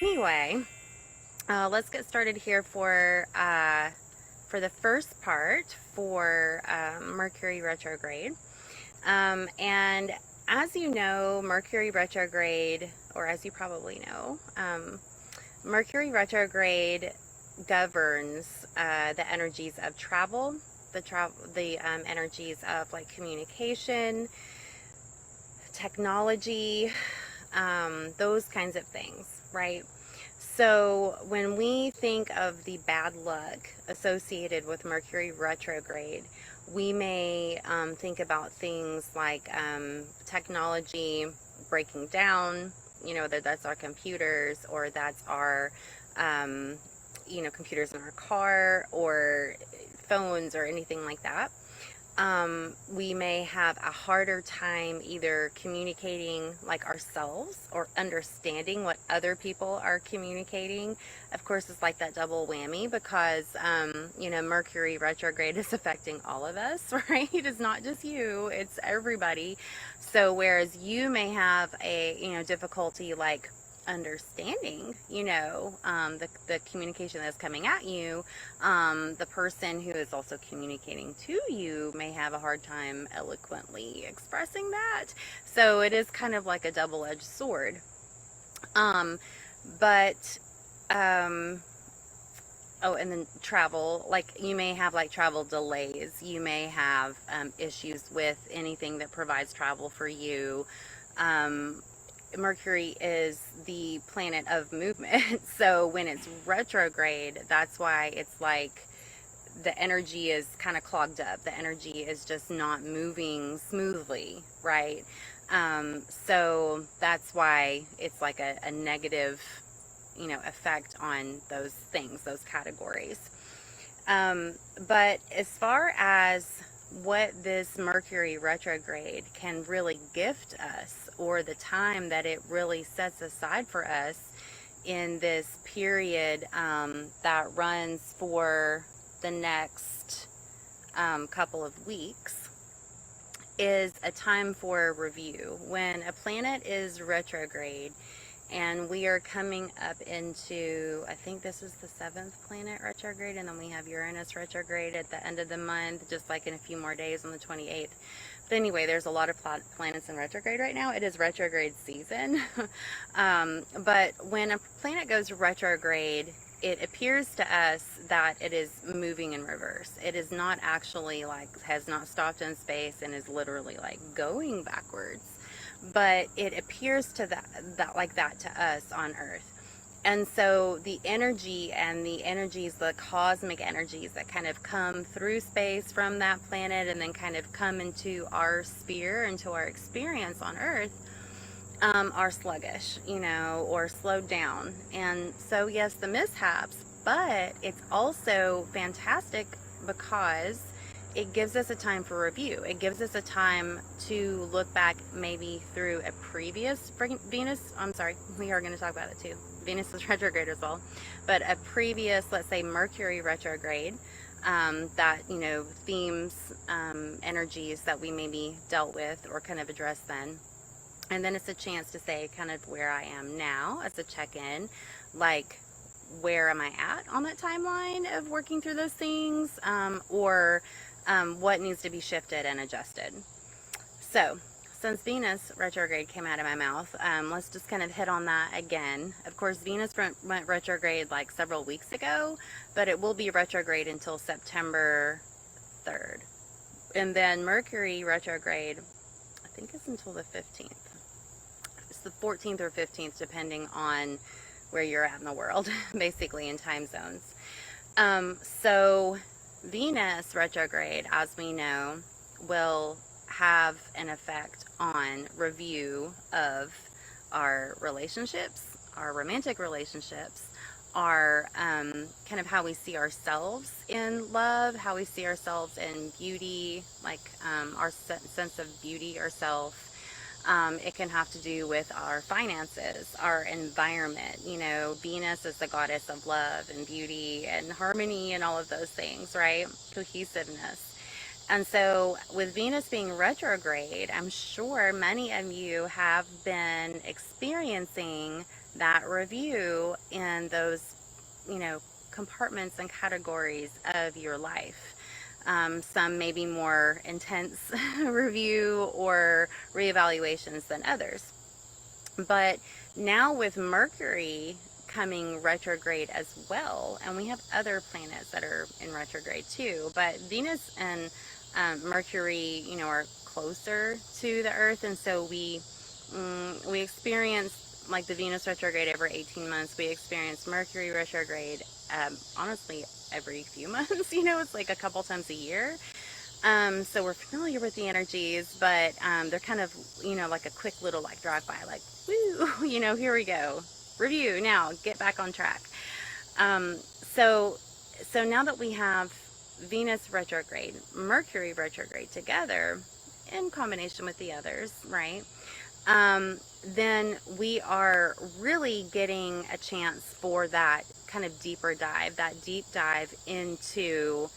Anyway, let's get started here for the first part for Mercury retrograde. And as you know, Mercury retrograde, or as you probably know, Mercury retrograde governs the energies of travel, the energies of like communication, technology, those kinds of things, right? So when we think of the bad luck associated with Mercury retrograde, we may think about things like technology breaking down, that's our computers, or that's our, computers in our car, or phones, or anything like that. We may have a harder time either communicating like ourselves or understanding what other people are communicating. Of course, it's like that double whammy because, Mercury retrograde is affecting all of us, right? It's not just you, it's everybody. So whereas you may have a, difficulty like understanding, the communication that's coming at you, the person who is also communicating to you may have a hard time eloquently expressing that. So it is kind of like a double-edged sword. But oh, and then travel, like you may have like travel delays. You may have issues with anything that provides travel for you. Mercury is the planet of movement. So when it's retrograde, that's why it's like the energy is kind of clogged up. The energy is just not moving smoothly, right? So that's why it's like a negative, effect on those things, those categories. But as far as what this Mercury retrograde can really gift us, or the time that it really sets aside for us in this period that runs for the next couple of weeks, is a time for review. When a planet is retrograde, and we are coming up into, I think this is the 7th planet retrograde, and then we have Uranus retrograde at the end of the month, just like in a few more days on the 28th. But anyway, there's a lot of planets in retrograde right now. It is retrograde season. But when a planet goes retrograde, it appears to us that it is moving in reverse. It is not actually like, has not stopped in space and is literally like going backwards. But it appears to that like that to us on Earth. And so the energy and the energies, the cosmic energies that kind of come through space from that planet and then kind of come into our sphere, into our experience on Earth, are sluggish, or slowed down. And so yes, the mishaps, but it's also fantastic because it gives us a time for review. It gives us a time to look back maybe through a previous Venus, I'm sorry, we are going to talk about it too. Venus is retrograde as well, but a previous, let's say Mercury retrograde, that, themes, energies that we maybe dealt with or kind of addressed then. And then it's a chance to say kind of where I am now as a check-in, like where am I at on that timeline of working through those things, or what needs to be shifted and adjusted. So since Venus retrograde came out of my mouth, let's just kind of hit on that again. Of course, Venus went retrograde like several weeks ago, but it will be retrograde until September 3rd. And then Mercury retrograde, I think it's until the 15th. It's the 14th or 15th, depending on where you're at in the world, basically in time zones. So Venus retrograde, as we know, will have an effect on review of our relationships, our romantic relationships, our kind of how we see ourselves in love, how we see ourselves in beauty, like our sense of beauty, ourself. It can have to do with our finances, our environment. Venus is the goddess of love and beauty and harmony and all of those things, right? Cohesiveness. And so with Venus being retrograde, I'm sure many of you have been experiencing that review in those, you know, compartments and categories of your life. Some may be more intense review or reevaluations than others. But now with Mercury coming retrograde as well, and we have other planets that are in retrograde too, but Venus and Mercury, you know, are closer to the Earth, and so we experience like the Venus retrograde every 18 months. We experience Mercury retrograde, honestly, every few months. You know, it's like a couple times a year. So we're familiar with the energies, but they're kind of, you know, like a quick little like drive by, like, woo, you know, here we go. Review now, get back on track. Um, so, so now that we have Venus retrograde, Mercury retrograde together in combination with the others, right? Then we are really getting a chance for that kind of deeper dive, that deep dive into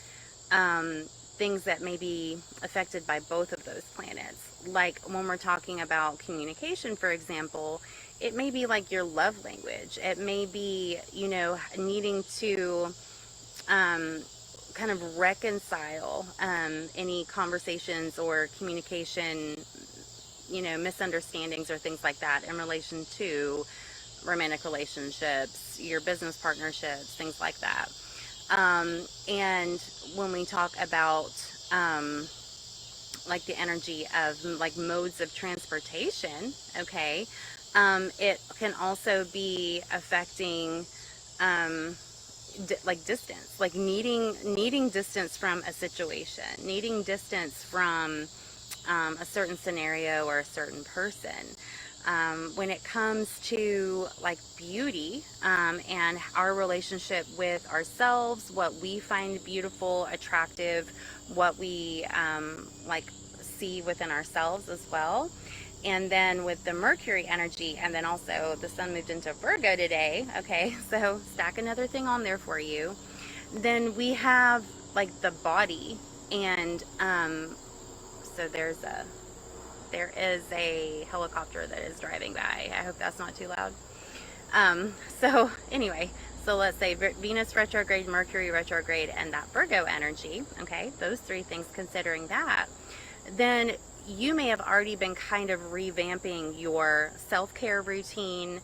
things that may be affected by both of those planets. Like when we're talking about communication, for example, it may be like your love language. It may be, you know, needing to um, kind of reconcile any conversations or communication, you know, misunderstandings or things like that in relation to romantic relationships, your business partnerships, things like that. And when we talk about like the energy of like modes of transportation, okay, it can also be affecting um, like distance, like needing distance from a situation, needing distance from a certain scenario or a certain person. When it comes to like beauty and our relationship with ourselves, what we find beautiful, attractive, what we like see within ourselves as well. And then with the Mercury energy, and then also the sun moved into Virgo today. Okay, so stack another thing on there for you. Then we have like the body, and so there is a helicopter that is driving by. I hope that's not too loud. So anyway, so let's say Venus retrograde, Mercury retrograde, and that Virgo energy. Okay, those three things, considering that, then you may have already been kind of revamping your self-care routine,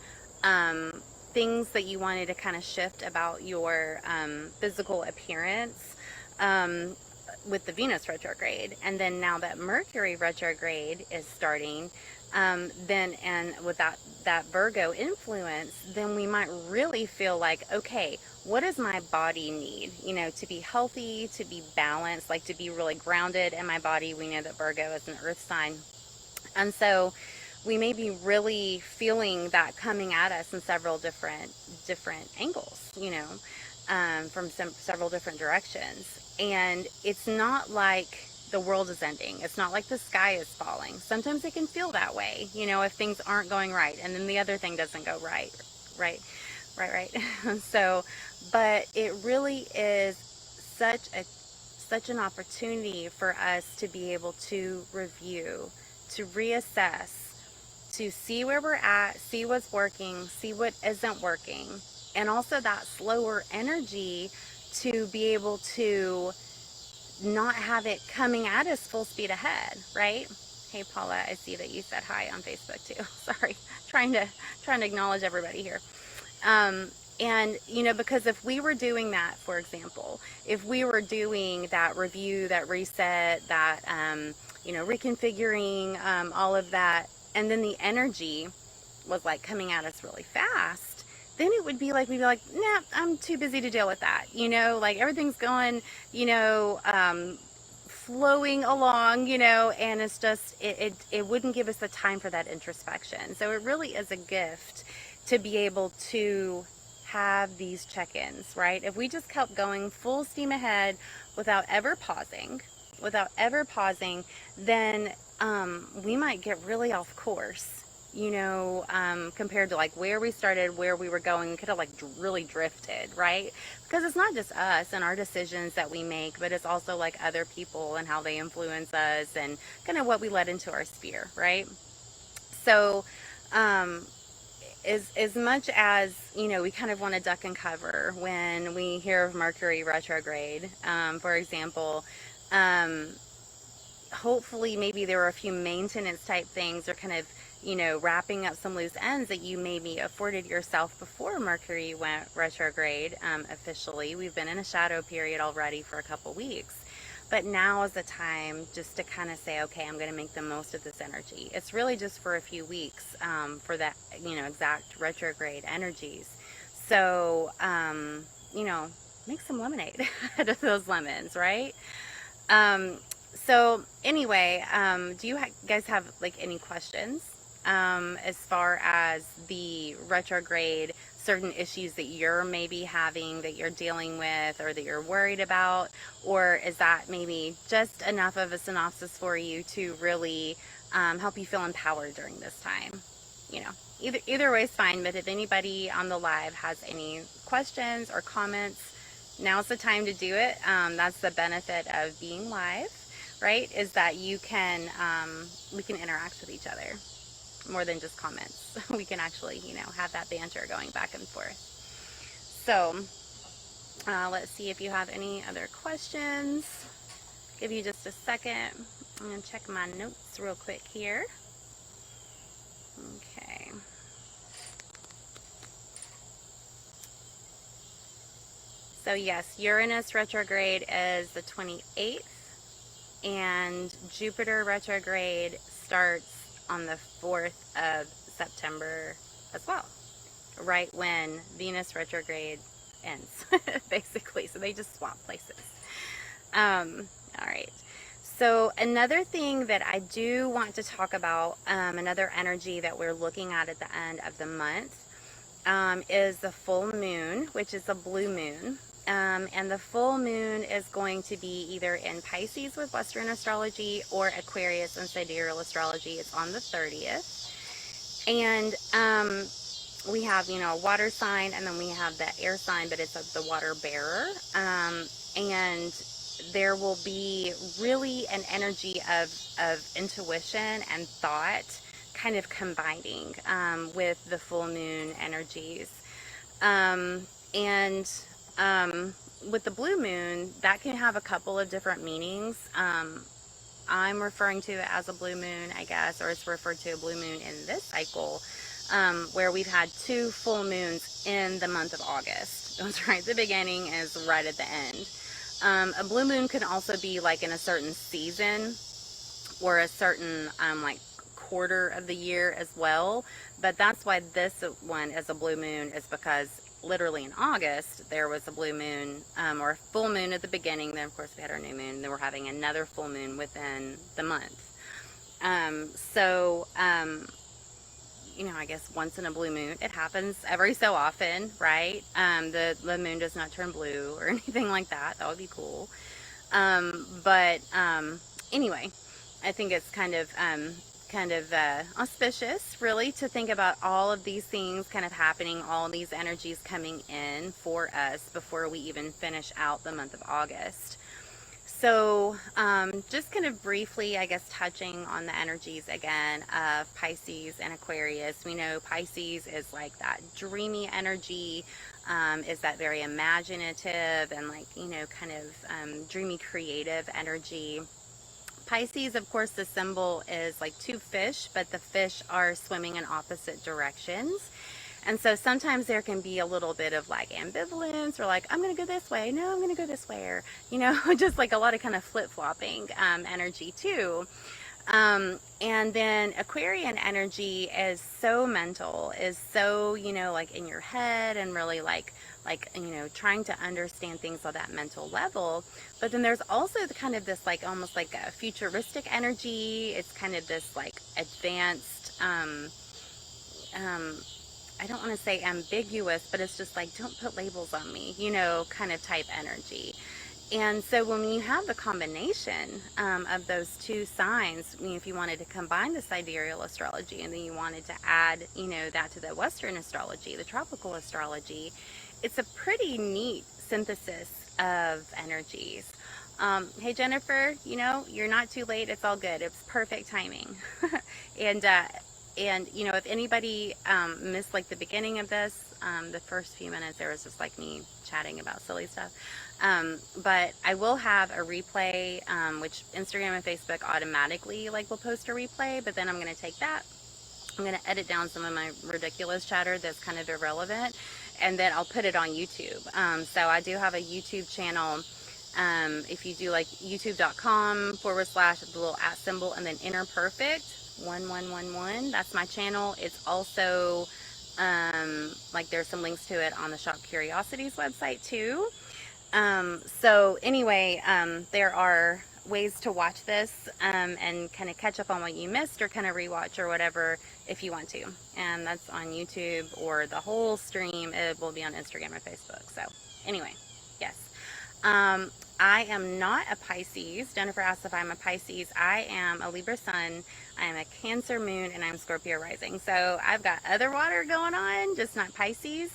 things that you wanted to kind of shift about your physical appearance. With the Venus retrograde, and then now that Mercury retrograde is starting, then and with that Virgo influence, then we might really feel like, okay, what does my body need? You know, to be healthy, to be balanced, like to be really grounded in my body. We know that Virgo is an Earth sign, and so we may be really feeling that coming at us in several different angles. You know, from several different directions. And it's not like the world is ending. It's not like the sky is falling. Sometimes it can feel that way, you know, if things aren't going right, and then the other thing doesn't go right, right, right. So, but it really is such an opportunity for us to be able to review, to reassess, to see where we're at, see what's working, see what isn't working, and also that slower energy to be able to not have it coming at us full speed ahead, right? Hey Paula, I see that you said hi on Facebook too. Sorry, trying to acknowledge everybody here. And you know, because if we were doing that, for example, if we were doing that review, that reset, that you know, reconfiguring, all of that, and then the energy was like coming at us really fast, then it would be like, we'd be like, nah, I'm too busy to deal with that. You know, like everything's going, you know, flowing along, you know, and it's just, it wouldn't give us the time for that introspection. So it really is a gift to be able to have these check-ins, right? If we just kept going full steam ahead without ever pausing, then we might get really off course, you know, compared to like where we started, where we were going. We could have like really drifted, right? Because it's not just us and our decisions that we make, but it's also like other people and how they influence us and kind of what we let into our sphere, right? So, as much as, you know, we kind of want to duck and cover when we hear of Mercury retrograde, for example, um, hopefully maybe there were a few maintenance type things, or kind of, you know, wrapping up some loose ends that you maybe afforded yourself before Mercury went retrograde. Officially, we've been in a shadow period already for a couple weeks, but now is the time just to kind of say, okay, I'm going to make the most of this energy. It's really just for a few weeks, for that, you know, exact retrograde energies. So, you know, make some lemonade out of those lemons, right? Um, so anyway, do you guys have like any questions as far as the retrograde, certain issues that you're maybe having, that you're dealing with, or that you're worried about? Or is that maybe just enough of a synopsis for you to really help you feel empowered during this time? You know, either way is fine, but if anybody on the live has any questions or comments, now's the time to do it. That's the benefit of being live, right? Is that you can, we can interact with each other more than just comments. We can actually, you know, have that banter going back and forth. So let's see if you have any other questions. Give you just a second. I'm gonna check my notes real quick here. Okay. So yes, Uranus retrograde is the 28th, and Jupiter retrograde starts on the 4th of September as well, right when Venus retrograde ends, basically. So they just swap places. All right. So another thing that I do want to talk about, another energy that we're looking at the end of the month, is the full moon, which is a blue moon. And the full moon is going to be either in Pisces with Western astrology or Aquarius and sidereal astrology. It's on the 30th. And we have, you know, a water sign, and then we have the air sign, but it's the water bearer. And there will be really an energy of intuition and thought kind of combining with the full moon energies. And with the blue moon, that can have a couple of different meanings. I'm referring to it as a blue moon, I guess, or it's referred to a blue moon in this cycle, where we've had 2 full moons in the month of August. That's right at the beginning, is right at the end. A blue moon can also be like in a certain season or a certain like quarter of the year as well. But that's why this one is a blue moon, is because literally in August there was a blue moon, or a full moon at the beginning. Then of course we had our new moon. Then we're having another full moon within the month. You know, I guess once in a blue moon, it happens every so often, right? The moon does not turn blue or anything like that. That would be cool. Anyway, I think it's kind of auspicious, really, to think about all of these things kind of happening, all these energies coming in for us before we even finish out the month of August. So just kind of briefly, I guess, touching on the energies again of Pisces and Aquarius. We know Pisces is like that dreamy energy, is that very imaginative and like, you know, kind of dreamy creative energy. Pisces, of course, the symbol is like 2 fish, but the fish are swimming in opposite directions. And so sometimes there can be a little bit of like ambivalence, or like, I'm going to go this way. No, I'm going to go this way. Or, you know, just like a lot of kind of flip-flopping energy too. And then Aquarian energy is so mental, is so, you know, like in your head, and really like, you know, trying to understand things on that mental level. But then there's also the kind of this like almost like a futuristic energy. It's kind of this like advanced, I don't want to say ambiguous, but it's just like, don't put labels on me, you know, kind of type energy. And so when you have the combination of those 2 signs, I mean, if you wanted to combine the sidereal astrology and then you wanted to add, you know, that to the Western astrology, the tropical astrology, it's a pretty neat synthesis of energies. Hey, Jennifer, you know, you're not too late. It's all good. It's perfect timing. And And, you know, if anybody missed like the beginning of this, the first few minutes, there was just like me chatting about silly stuff. But I will have a replay, which Instagram and Facebook automatically like will post a replay, but then I'm going to take that. I'm going to edit down some of my ridiculous chatter that's kind of irrelevant, and then I'll put it on YouTube. So I do have a YouTube channel. If you do like youtube.com / the little @ symbol and then inner perfect 1111, that's my channel. It's also like there's some links to it on the Shop Curiosities website too. So anyway, there are ways to watch this and kind of catch up on what you missed, or kind of rewatch or whatever if you want to. And that's on YouTube, or the whole stream, it will be on Instagram or Facebook. So anyway, yes. I am not a Pisces. Jennifer asked if I'm a Pisces. I am a Libra sun. I am a Cancer moon, and I'm Scorpio rising. So I've got other water going on, just not Pisces.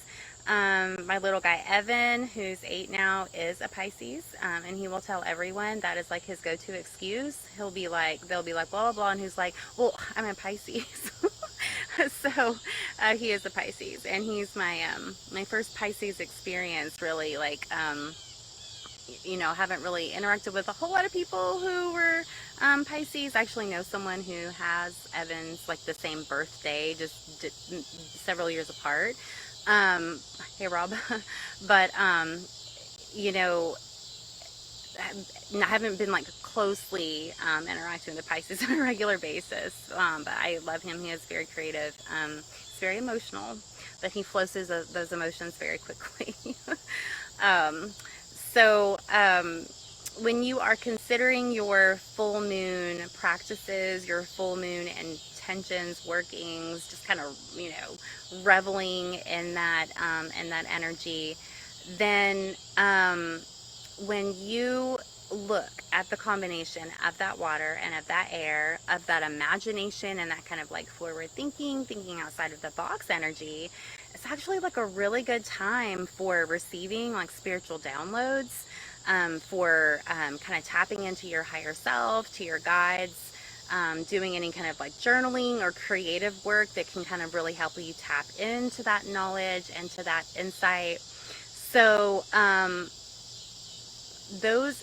My little guy Evan, who's 8 now, is a Pisces, and he will tell everyone that is like his go-to excuse. They'll be like blah blah blah, and he's like, well, I'm a Pisces. So he is a Pisces, and he's my my first Pisces experience, really. Like you know, haven't really interacted with a whole lot of people who were Pisces. I actually know someone who has Evan's like the same birthday, just several years apart. Hey Rob. But you know, I haven't been like closely interacting with the Pisces on a regular basis, but I love him. He is very creative. He's very emotional, but he flows those emotions very quickly. So when you are considering your full moon practices, your full moon intentions, workings, just kind of, you know, reveling in that energy, then when you look at the combination of that water and of that air, of that imagination and that kind of like forward thinking outside of the box energy, it's actually like a really good time for receiving like spiritual downloads, for kind of tapping into your higher self, to your guides, doing any kind of like journaling or creative work that can kind of really help you tap into that knowledge and to that insight. So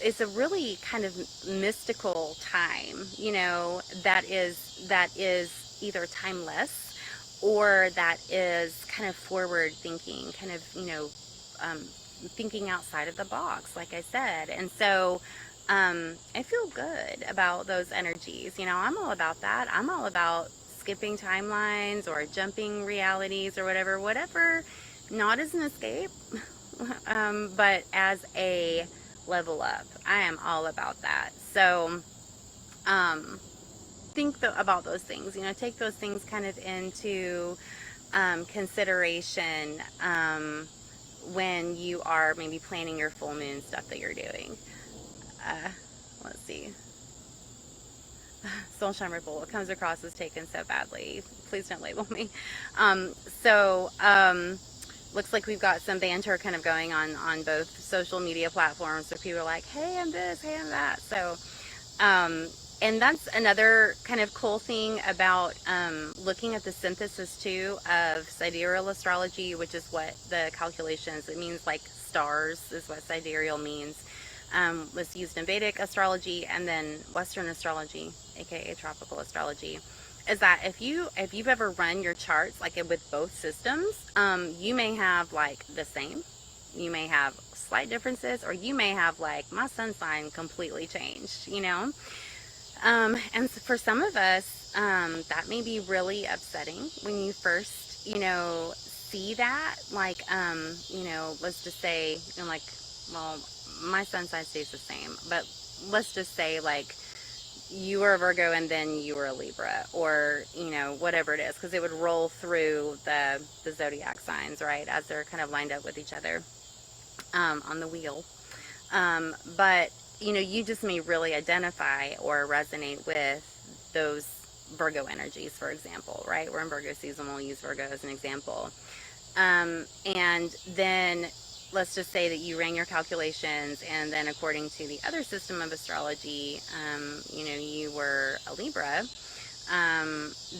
it's a really kind of mystical time, you know, that is either timeless, or that is kind of forward thinking, kind of, you know, thinking outside of the box, like I said. And so I feel good about those energies. You know, I'm all about that. I'm all about skipping timelines or jumping realities or whatever, not as an escape, but as a level up. I am all about that. So think about those things, you know, take those things kind of into consideration when you are maybe planning your full moon stuff that you're doing. Let's see. Soulshine Ripple, what comes across as taken so badly. Please don't label me. Looks like we've got some banter kind of going on both social media platforms. So people are like, hey, I'm this, hey, I'm that. So, and that's another kind of cool thing about looking at the synthesis too of sidereal astrology, which is what the calculations, it means like stars is what sidereal means. Was used in Vedic astrology and then Western astrology, aka tropical astrology. Is that if you've ever run your charts like with both systems, you may have like the same, you may have slight differences, or you may have like my sun sign completely changed, you know. And for some of us, that may be really upsetting when you first, you know, see that. Like, you know, let's just say, you know, like, well, my sun sign stays the same, but let's just say like you were a Virgo and then you were a Libra, or, you know, whatever it is, because it would roll through the zodiac signs, right, as they're kind of lined up with each other on the wheel. But, you know, you just may really identify or resonate with those Virgo energies, for example, right? We're in Virgo season, we'll use Virgo as an example. And then let's just say that you ran your calculations, and then according to the other system of astrology, you know, you were a Libra.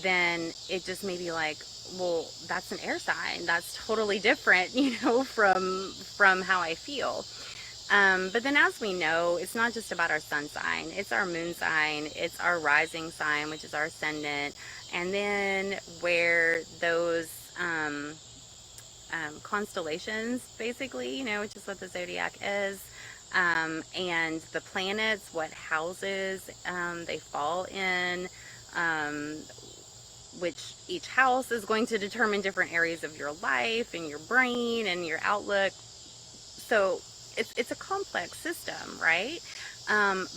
then it just may be like, well, that's an air sign. That's totally different, from how I feel. But then, as we know, it's not just about our sun sign, it's our moon sign, it's our rising sign, which is our ascendant, and then where those constellations, basically, which is what the zodiac is, and the planets, what houses they fall in, um, which each house is going to determine different areas of your life and your brain and your outlook. So it's a complex system, right?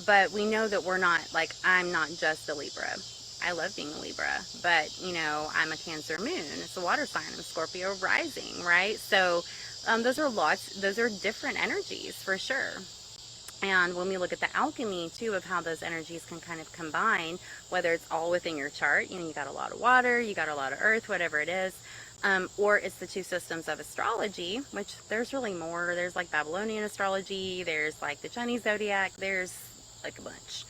But we know that we're not, like, I'm not just a Libra. I love being a Libra, but I'm a Cancer moon. It's a water sign. I'm Scorpio rising, right? So those are different energies for sure. And when we look at the alchemy too of how those energies can kind of combine, whether it's all within your chart, you got a lot of water, you got a lot of earth, whatever it is, or it's the two systems of astrology, which there's really more. There's like Babylonian astrology, there's like the Chinese zodiac, there's like a bunch.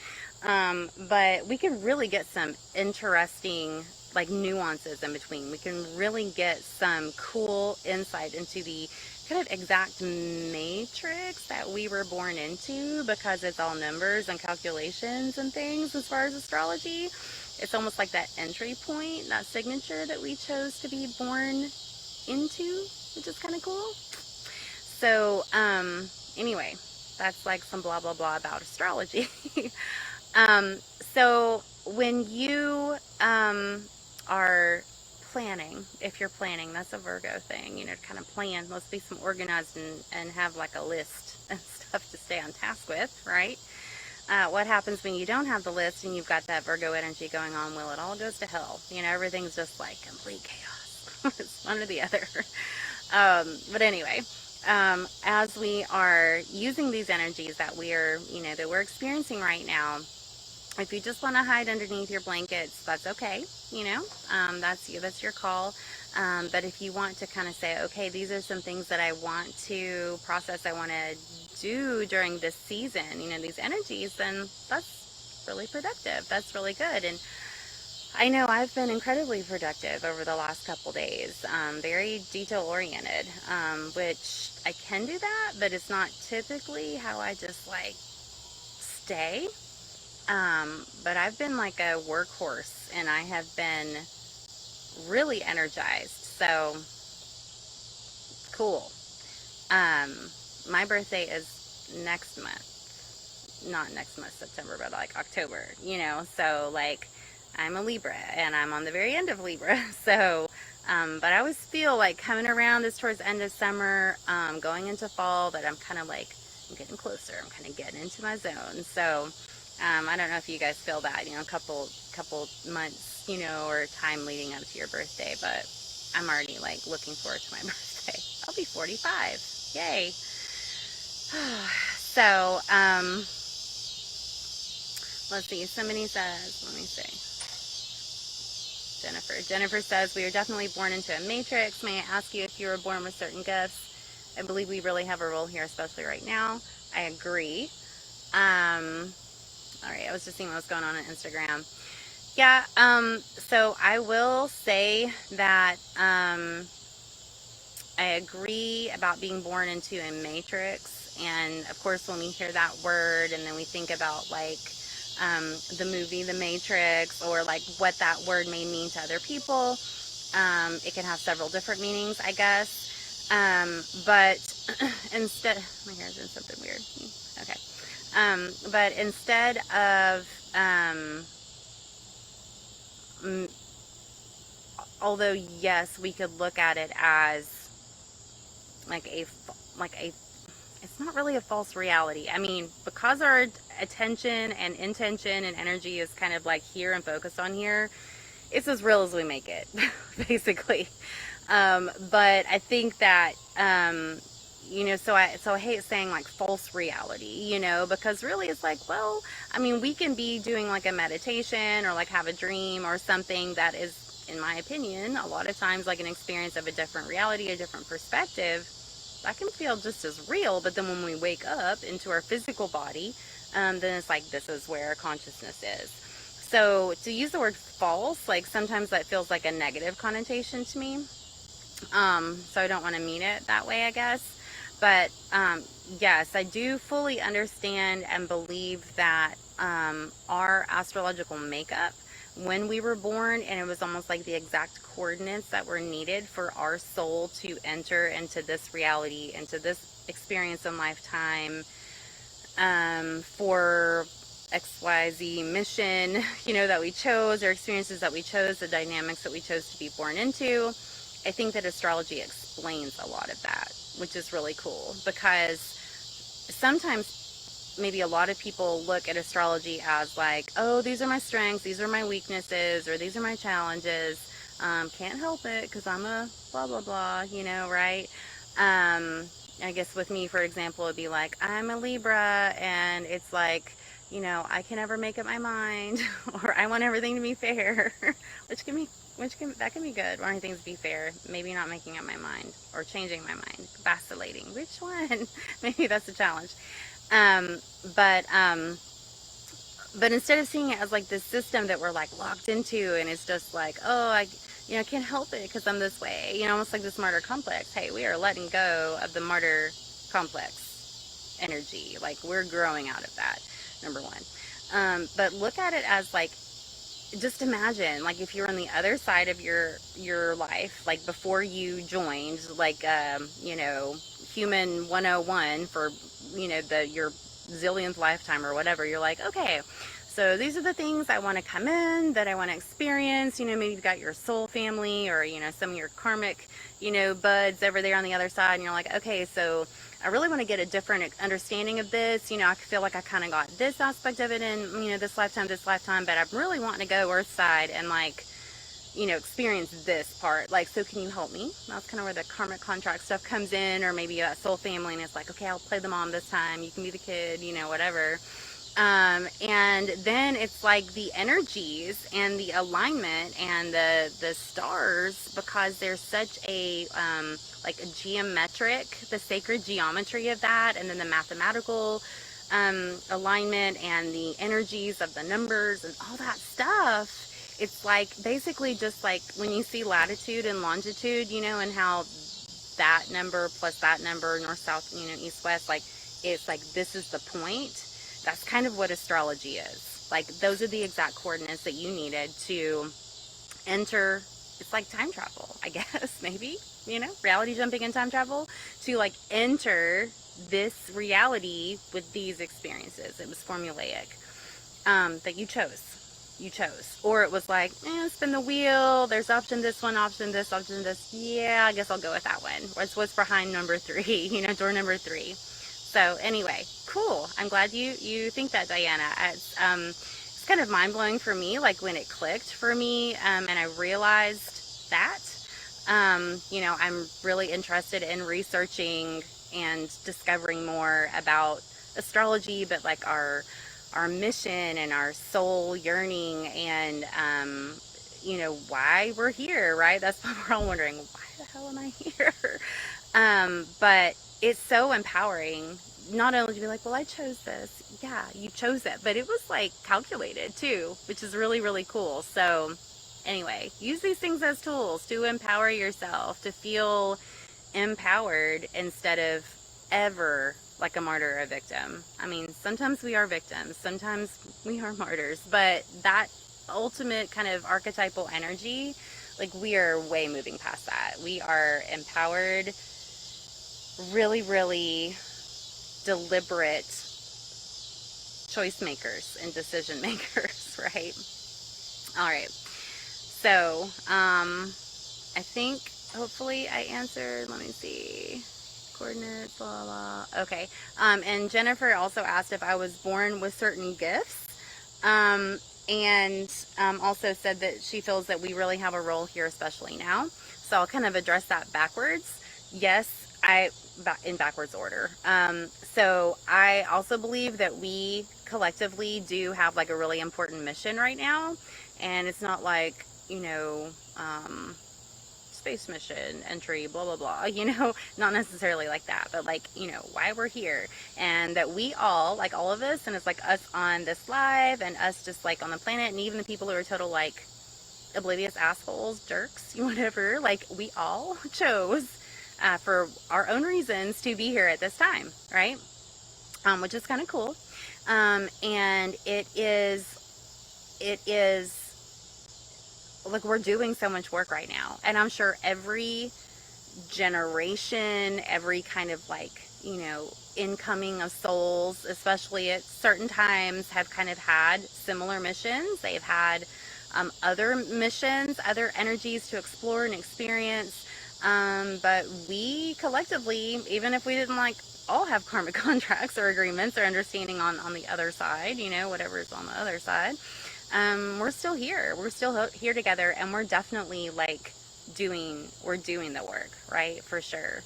But we can really get some interesting like nuances in between. We can really get some cool insight into the kind of exact matrix that we were born into, because it's all numbers and calculations and things as far as astrology. It's almost like that entry point, that signature that we chose to be born into, which is kind of cool. So, anyway, that's like some blah, blah, blah about astrology. So when you are planning, if you're planning, that's a Virgo thing, to kind of plan. Let's be some organized and have like a list and stuff to stay on task with, right? What happens when you don't have the list and you've got that Virgo energy going on? Well, it all goes to hell. Everything's just like complete chaos. It's one or the other. But anyway, as we are using these energies that that we're experiencing right now, if you just want to hide underneath your blankets, that's okay. That's your call. But if you want to kind of say, okay, these are some things that I want to process, I want to do during this season, these energies, then that's really productive. That's really good. And I know I've been incredibly productive over the last couple days, very detail oriented, which I can do that, but it's not typically how I just like stay. But I've been like a workhorse and I have been really energized. So cool. My birthday is next month, not next month, September, but like October, so like I'm a Libra and I'm on the very end of Libra. So, but I always feel like coming around this towards the end of summer, going into fall, that I'm kind of like, I'm getting closer. I'm kind of getting into my zone. So, I don't know if you guys feel that, a couple months, or time leading up to your birthday, but I'm already like looking forward to my birthday. I'll be 45. Yay. So, let's see. Somebody says, let me see. Jennifer says, we are definitely born into a matrix. May I ask you if you were born with certain gifts? I believe we really have a role here, especially right now. I agree. All right, I was just seeing what was going on Instagram. Yeah, so I will say that I agree about being born into a matrix. And of course, when we hear that word and then we think about like the movie The Matrix, or like what that word may mean to other people, it can have several different meanings, I guess. But instead, my hair's doing something weird. Okay. But instead of, although yes, we could look at it as like it's not really a false reality. I mean, because our attention and intention and energy is kind of like here and focused on here, it's as real as we make it, basically. But I think that, so I hate saying like false reality, because really it's like, well, I mean, we can be doing like a meditation or like have a dream or something that is, in my opinion, a lot of times like an experience of a different reality, a different perspective. That can feel just as real, but then when we wake up into our physical body, then it's like, this is where consciousness is. So to use the word false, like sometimes that feels like a negative connotation to me. So I don't want to mean it that way, I guess. But yes, I do fully understand and believe that our astrological makeup when we were born, and it was almost like the exact coordinates that were needed for our soul to enter into this reality, into this experience in lifetime, for XYZ mission, that we chose, or experiences that we chose, the dynamics that we chose to be born into. I think that astrology explains a lot of that, which is really cool, because sometimes maybe a lot of people look at astrology as like, oh, these are my strengths, these are my weaknesses, or these are my challenges. Can't help it because I'm a blah, blah, blah, right? Um, I guess with me, for example, it'd be like, I'm a Libra, and it's like, I can never make up my mind, or I want everything to be fair, that can be good. Wanting things to be fair, maybe not making up my mind, or changing my mind, vacillating. Which one? Maybe that's a challenge. Um, but but instead of seeing it as like this system that we're like locked into, and it's just like, oh, I can't help it because I'm this way, almost like this martyr complex. Hey, we are letting go of the martyr complex energy. Like, we're growing out of that, number one. But look at it as like, just imagine, like, if you're on the other side of your life, like before you joined, like, human 101 for, your zillionth lifetime or whatever. You're like, okay, so these are the things I want to come in, that I want to experience. Maybe you've got your soul family, or, some of your karmic, buds over there on the other side. And you're like, okay, so I really want to get a different understanding of this. I feel like I kind of got this aspect of it in, this lifetime, but I'm really wanting to go earth side and, like, experience this part. Like, so can you help me? That's kind of where the karmic contract stuff comes in, or maybe a soul family, and it's like, okay, I'll play the mom this time. You can be the kid, whatever. And then it's like the energies and the alignment and the stars, because there's such a like a geometric, the sacred geometry of that, and then the mathematical alignment and the energies of the numbers and all that stuff. It's like basically just like when you see latitude and longitude, and how that number plus that number, north, south, east, west, like, it's like, this is the point. That's kind of what astrology is. Like, those are the exact coordinates that you needed to enter. It's like time travel, I guess, maybe, reality jumping and time travel, to like enter this reality with these experiences. It was formulaic, that you chose. Or it was like, spin the wheel, there's option this one, option this, option this. Yeah, I guess I'll go with that one. What's behind number 3, door number 3. So anyway, cool. I'm glad you think that, Diana. It's kind of mind-blowing for me, like when it clicked for me, and I realized that. I'm really interested in researching and discovering more about astrology, but like our mission and our soul yearning, and why we're here, right? That's what we're all wondering. Why the hell am I here? But it's so empowering, not only to be like, well, I chose this. Yeah, you chose it, but it was like calculated too, which is really, really cool. So anyway, use these things as tools to empower yourself, to feel empowered instead of ever like a martyr or a victim. I mean, sometimes we are victims, sometimes we are martyrs, but that ultimate kind of archetypal energy, like, we are way moving past that. We are empowered, really, really deliberate choice makers and decision makers, right? All right. So, I think hopefully I answered. Let me see. Coordinates, blah, blah. Okay. And Jennifer also asked if I was born with certain gifts. And also said that she feels that we really have a role here, especially now. So I'll kind of address that backwards. Yes, in backwards order. So I also believe that we collectively do have like a really important mission right now. And it's not like, space mission entry, blah, blah, blah, not necessarily like that, but like, why we're here, and that we all, like all of us, and it's like us on this live and us just like on the planet, and even the people who are total like oblivious assholes, jerks, whatever, like we all chose for our own reasons to be here at this time, right? Which is kind of cool. And it is like we're doing so much work right now, and I'm sure every generation, every kind of like, incoming of souls, especially at certain times, have kind of had similar missions. They've had other missions, other energies to explore and experience. But we collectively, even if we didn't like all have karmic contracts or agreements or understanding on the other side, whatever's on the other side, we're still here. We're still here together, and we're definitely like we're doing the work, right? For sure.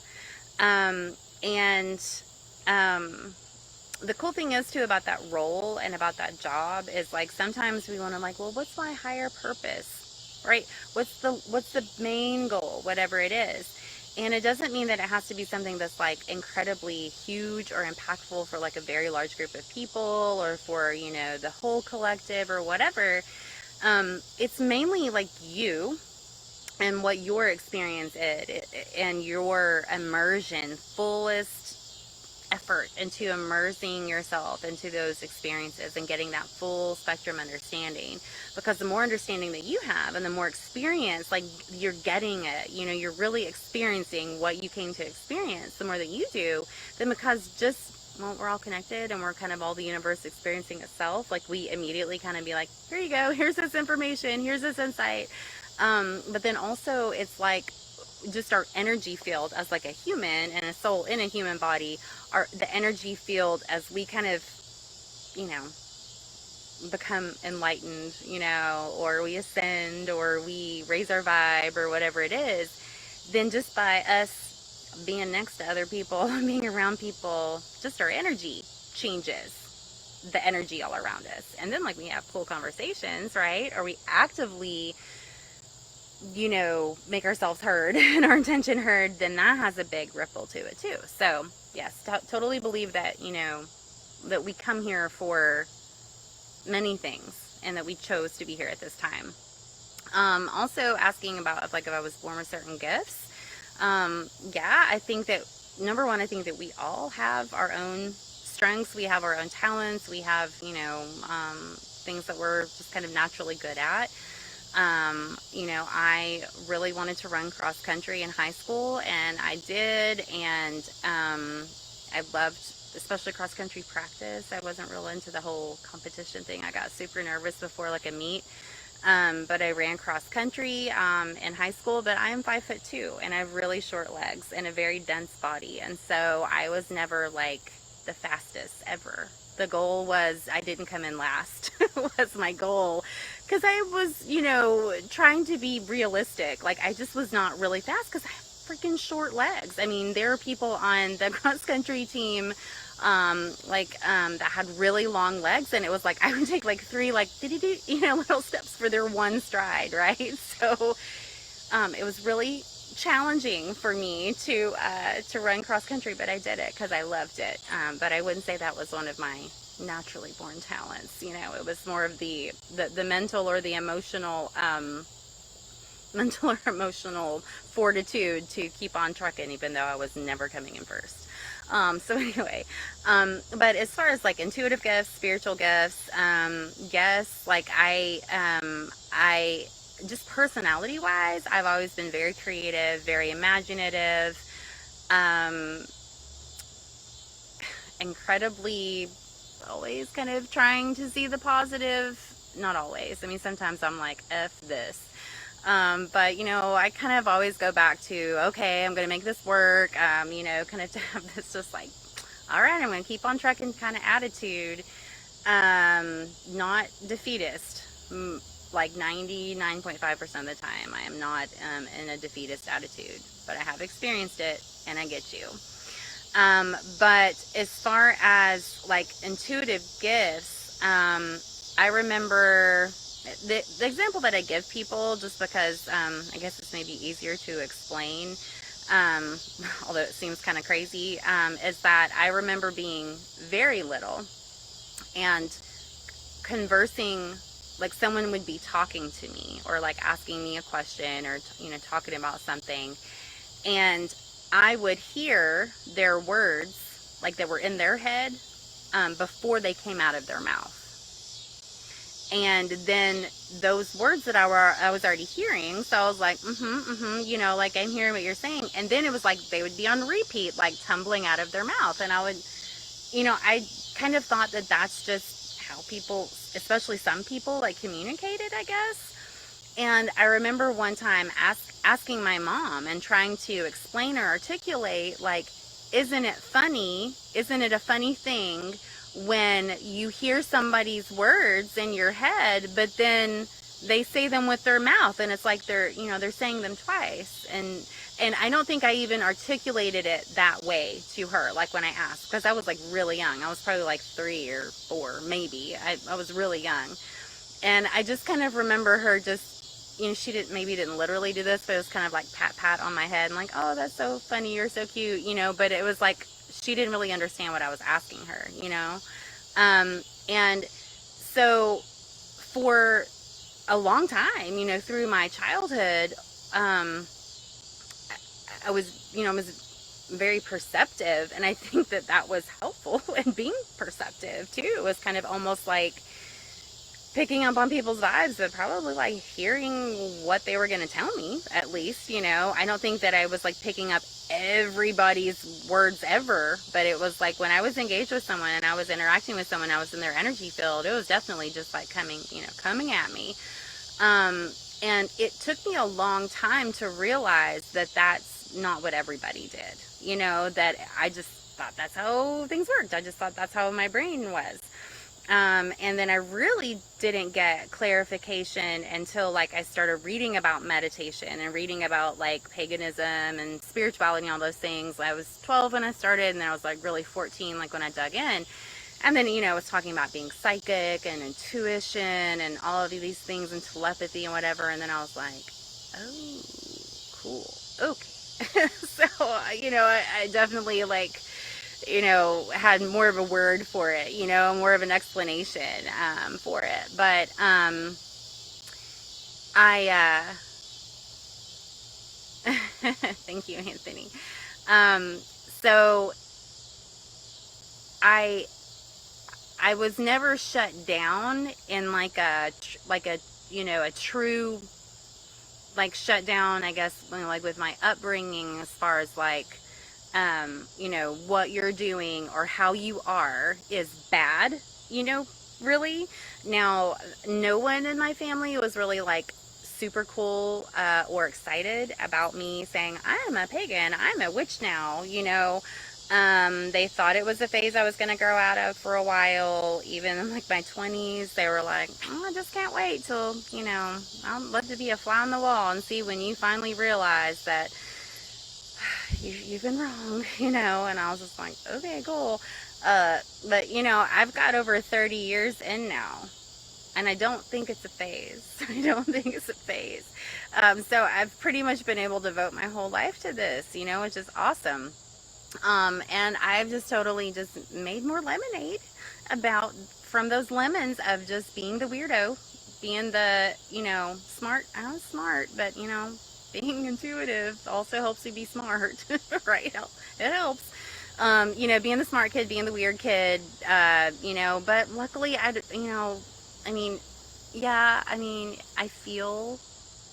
And the cool thing is too about that role and about that job is like sometimes we want to like, well, what's my higher purpose, right? What's the main goal, whatever it is. And it doesn't mean that it has to be something that's like incredibly huge or impactful for like a very large group of people or for, the whole collective or whatever. It's mainly like you and what your experience is and your immersion, fullest effort into immersing yourself into those experiences and getting that full spectrum understanding. Because the more understanding that you have and the more experience, like you're getting it, you're really experiencing what you came to experience, the more that you do, then because we're all connected and we're kind of all the universe experiencing itself, like we immediately kind of be like, here you go, here's this information, here's this insight. But then also it's like just our energy field as like a human and a soul in a human body, the energy field as we kind of, become enlightened, or we ascend or we raise our vibe or whatever it is, then just by us being next to other people, being around people, just our energy changes the energy all around us. And then like we have cool conversations, right? Or we actively make ourselves heard and our intention heard, then that has a big ripple to it too. So yes, totally believe that, that we come here for many things and that we chose to be here at this time. Also asking about if I was born with certain gifts. Yeah, I think that number one, I think that we all have our own strengths. We have our own talents. We have, things that we're just kind of naturally good at. I really wanted to run cross country in high school, and I did, and I loved especially cross country practice. I wasn't real into the whole competition thing. I got super nervous before like a meet, but I ran cross country in high school. But I am 5'2" and I have really short legs and a very dense body, and so I was never like the fastest ever. The goal was I didn't come in last was my goal, because I was, trying to be realistic. Like I just was not really fast because I have freaking short legs. I mean, there are people on the cross country team that had really long legs, and it was like I would take like 3 like little steps for their one stride, right? So it was really challenging for me to run cross country, but I did it because I loved it. But I wouldn't say that was one of my naturally born talents. It was more of the mental or the emotional fortitude to keep on trucking, even though I was never coming in first. So anyway, but as far as like intuitive gifts, spiritual gifts, yes, like I just personality wise, I've always been very creative, very imaginative, incredibly always kind of trying to see the positive. Not always. I mean, sometimes I'm like, F this. But I kind of always go back to, okay, I'm going to make this work, kind of to have this just like, all right, I'm going to keep on trucking kind of attitude, not defeatist. Like 99.5% of the time, I am not in a defeatist attitude, but I have experienced it and I get you. But as far as like intuitive gifts, I remember the example that I give people, just because I guess it's maybe easier to explain, um, although it seems kind of crazy, is that I remember being very little and conversing, like someone would be talking to me or like asking me a question or talking about something, and I would hear their words like that were in their head before they came out of their mouth. And then those words that I was already hearing, so I was like, like I'm hearing what you're saying. And then it was like they would be on repeat, like tumbling out of their mouth. And I kind of thought that that's just how people, especially some people, like communicated, I guess. And I remember one time asking my mom and trying to explain or articulate, like, isn't it funny? Isn't it a funny thing when you hear somebody's words in your head, but then they say them with their mouth, and it's like they're saying them twice. And I don't think I even articulated it that way to her, like when I asked, because I was like really young. I was probably like 3 or 4, maybe. I was really young. And I just kind of remember her just, she didn't literally do this, but it was kind of like pat on my head and like, oh, that's so funny, you're so cute, but it was like she didn't really understand what I was asking her. And so for a long time, through my childhood, I was very perceptive, and I think that that was helpful in being perceptive too. It was kind of almost like picking up on people's vibes, but probably like hearing what they were going to tell me, at least. I don't think that I was like picking up everybody's words ever, but it was like when I was engaged with someone and I was interacting with someone, I was in their energy field, it was definitely just like coming at me. And it took me a long time to realize that that's not what everybody did, that I just thought that's how things worked. I just thought that's how my brain was. And then I really didn't get clarification until like I started reading about meditation and reading about like paganism and spirituality and all those things. I was 12 when I started, and then I was like really 14 like when I dug in. And then, I was talking about being psychic and intuition and all of these things and telepathy and whatever. And then I was like, oh, cool. Okay. So, I definitely like, had more of a word for it, more of an explanation for it. But I, thank you, Anthony. So I was never shut down in like a a true like shut down, I guess, like with my upbringing as far as like what you're doing or how you are is bad, really. Now, no one in my family was really like super cool or excited about me saying, I'm a pagan, I'm a witch now, They thought it was a phase I was going to grow out of for a while. Even in like my 20s, they were like, oh, I just can't wait till, I'd love to be a fly on the wall and see when you finally realize that you've been wrong, and I was just like, okay, cool. But, I've got over 30 years in now, and I don't think it's a phase. I don't think it's a phase. So I've pretty much been able to devote my whole life to this, which is awesome. And I've just totally just made more lemonade from those lemons of just being the weirdo, being the, smart. I'm smart, but, being intuitive also helps you be smart, right? It helps. Being the smart kid, being the weird kid, but luckily I feel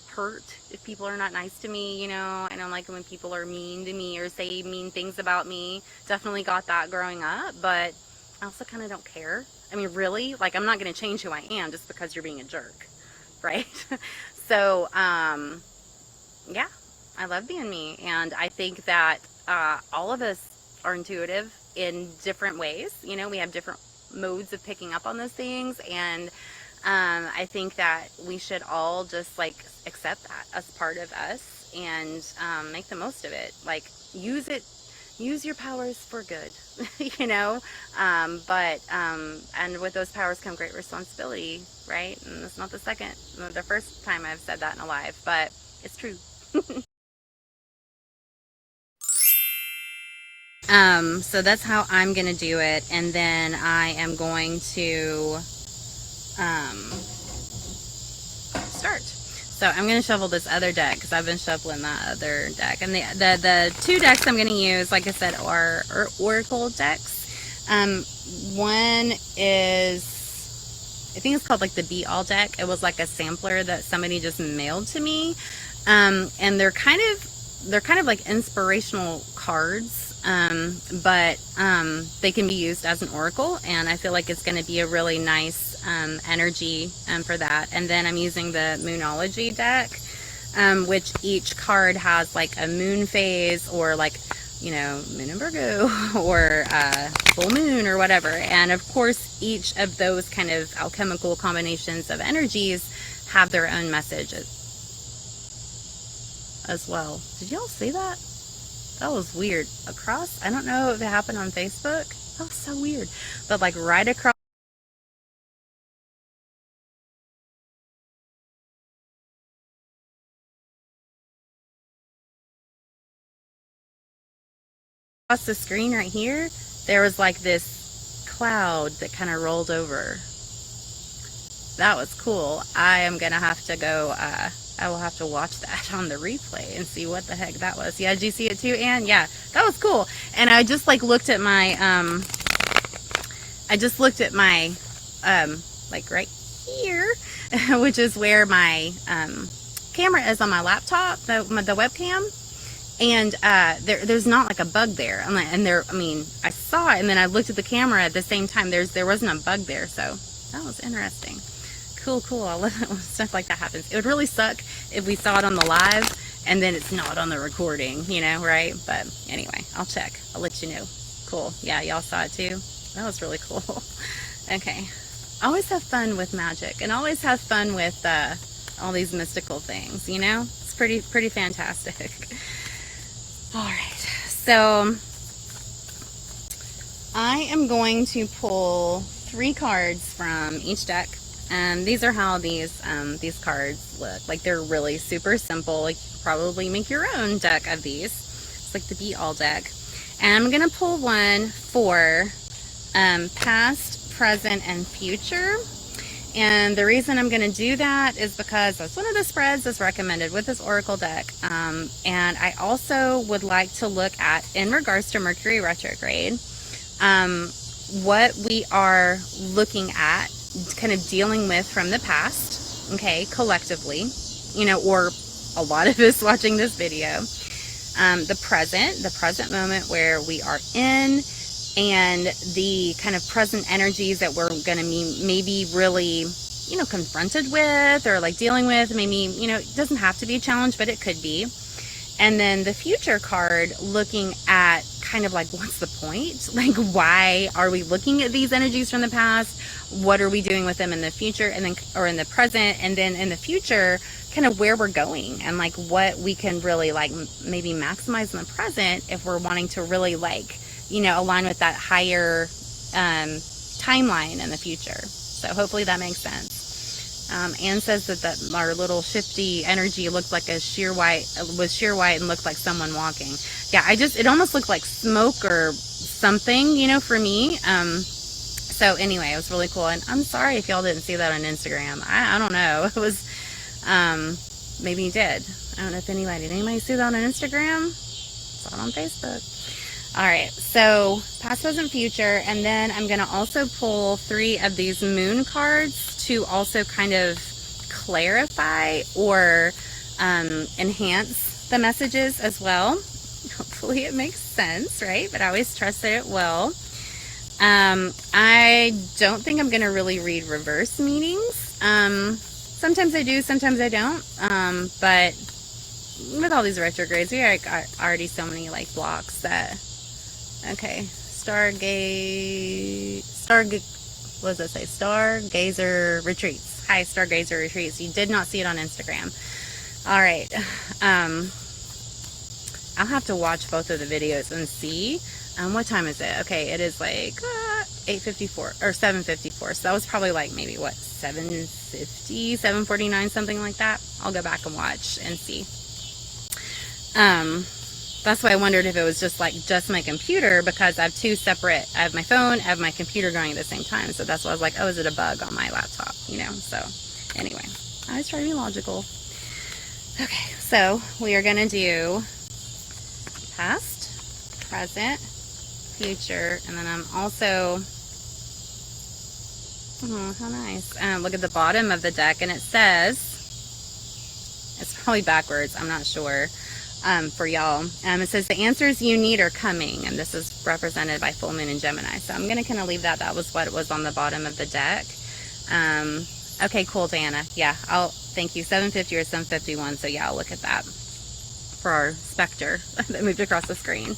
hurt if people are not nice to me, I don't like it when people are mean to me or say mean things about me. Definitely got that growing up, but I also kind of don't care. Really, like, I'm not going to change who I am just because you're being a jerk, right? So, yeah, I love being me, and I think that all of us are intuitive in different ways. We have different modes of picking up on those things, and I think that we should all just like accept that as part of us and make the most of it. Like, use your powers for good, but and with those powers come great responsibility, right? And it's not the first time I've said that in a live, but it's true. So that's how I'm gonna do it, and then I am going to start. So I'm gonna shuffle this other deck because I've been shuffling that other deck, and the two decks I'm gonna use, like I said, are oracle decks. One is, I think it's called like the Be All deck. It was like a sampler that somebody just mailed to me, and they're kind of like inspirational cards. But they can be used as an oracle, and I feel like it's going to be a really nice energy for that. And then I'm using the Moonology deck, which each card has like a moon phase, or like, you know, moon in Virgo, or full moon, or whatever. And of course, each of those kind of alchemical combinations of energies have their own message as well. Did y'all see that? That was weird. Across, I don't know if it happened on Facebook. That was so weird. But like right across the screen right here, there was like this cloud that kind of rolled over. That was cool. I am gonna have to go, I will have to watch that on the replay and see what the heck that was. Yeah, did you see it too, Anne? Yeah, that was cool. And I just like looked at my, like right here, which is where my camera is on my laptop, the webcam. And there's not like a bug there. And there, I mean, I saw it, and then I looked at the camera at the same time. There wasn't a bug there, so that was interesting. Cool. I love it when stuff like that happens. It would really suck if we saw it on the live and then it's not on the recording, you know, right? But anyway, I'll check. I'll let you know. Cool. Yeah, y'all saw it too. That was really cool. Okay. Always have fun with magic, and always have fun with all these mystical things, you know? It's pretty fantastic. All right. So I am going to pull 3 cards from each deck. These are how these cards look. Like, they're really super simple. Like, you could probably make your own deck of these. It's like the Be All deck. And I'm going to pull one for past, present, and future. And the reason I'm going to do that is because that's one of the spreads that's recommended with this oracle deck. And I also would like to look at, in regards to Mercury retrograde, what we are looking at, kind of dealing with from the past, okay, collectively, you know, or a lot of us watching this video, the present moment where we are in, and the kind of present energies that we're going to be maybe really, you know, confronted with, or like dealing with. Maybe, you know, it doesn't have to be a challenge, but it could be. And then the future card, looking at kind of like, what's the point? Like, why are we looking at these energies from the past? What are we doing with them in the future, and then, or in the present, and then in the future, kind of where we're going, and like what we can really like maybe maximize in the present if we're wanting to really, like, you know, align with that higher timeline in the future. So hopefully that makes sense. Anne says that our little shifty energy looked like was sheer white and looked like someone walking. Yeah, it almost looked like smoke or something, you know, for me. So anyway, it was really cool. And I'm sorry if y'all didn't see that on Instagram. I don't know. It was, maybe you did. I don't know if did anybody see that on Instagram? Saw it on Facebook. All right, so past, present, future, and then I'm going to also pull 3 of these moon cards to also kind of clarify or enhance the messages as well. Hopefully it makes sense, right? But I always trust that it will. I don't think I'm going to really read reverse meanings. Sometimes I do, sometimes I don't. But with all these retrogrades, we are already so many like blocks that... Okay, what does it say? Stargazer Retreats. Hi, Stargazer Retreats. You did not see it on Instagram. All right. I'll have to watch both of the videos and see. What time is it? Okay, it is like 8:54 or 7:54. So that was probably like maybe what, 7:50, 7:49, something like that. I'll go back and watch and see. That's why I wondered if it was just like just my computer, because I have two separate, I have my phone, I have my computer going at the same time. So that's why I was like, oh, is it a bug on my laptop? You know, so anyway, I was trying to be logical. Okay, so we are going to do past, present, future, and then I'm also, oh, how nice. Look at the bottom of the deck, and it says, it's probably backwards, I'm not sure, for y'all. It says the answers you need are coming, and this is represented by full moon in Gemini. So I'm going to kind of leave that. That was what it was on the bottom of the deck. Okay, cool, Diana. Yeah, thank you. 750 or 751. So yeah, I'll look at that for our specter that moved across the screen.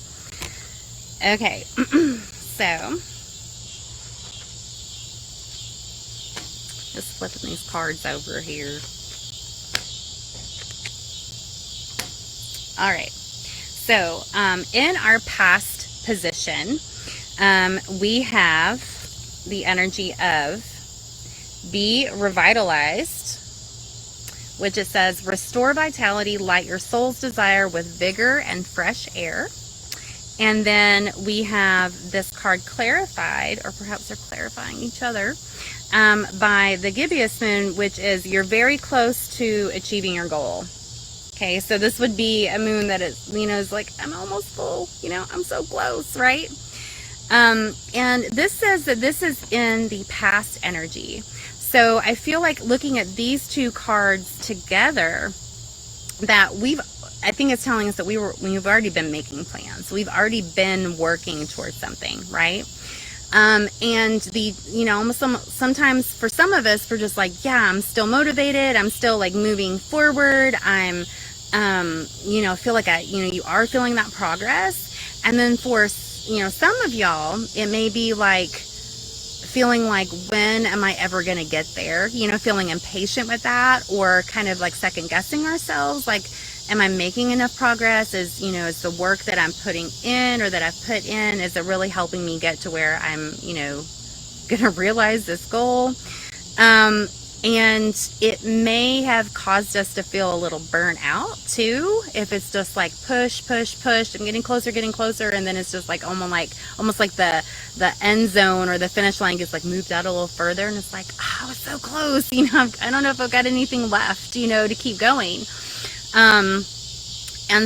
Okay, so just flipping these cards over here. All right, so in our past position, we have the energy of be revitalized, which it says restore vitality, light your soul's desire with vigor and fresh air. And then we have this card clarified, or perhaps they're clarifying each other, by the gibbous moon, which is you're very close to achieving your goal. Okay, so this would be a moon that is, you know, is like, I'm almost full, you know, I'm so close, right? And this says that this is in the past energy. So I feel like looking at these two cards together, that I think it's telling us that we've already been making plans. We've already been working towards something, right? And you know, almost sometimes for some of us, we're just like, yeah, I'm still motivated. I'm still like moving forward. I'm, you know, feel like you are feeling that progress. And then for, you know, some of y'all, it may be like feeling like, when am I ever going to get there? You know, feeling impatient with that, or kind of like second guessing ourselves. Like, am I making enough progress? Is the work that I'm putting in, or that I've put in, is it really helping me get to where I'm, you know, going to realize this goal? And it may have caused us to feel a little burnt out too, if it's just like push, I'm getting closer, and then it's just like almost like the end zone or the finish line gets like moved out a little further, and it's like, oh, it's so close, you know, I don't know if I've got anything left, you know, to keep going. And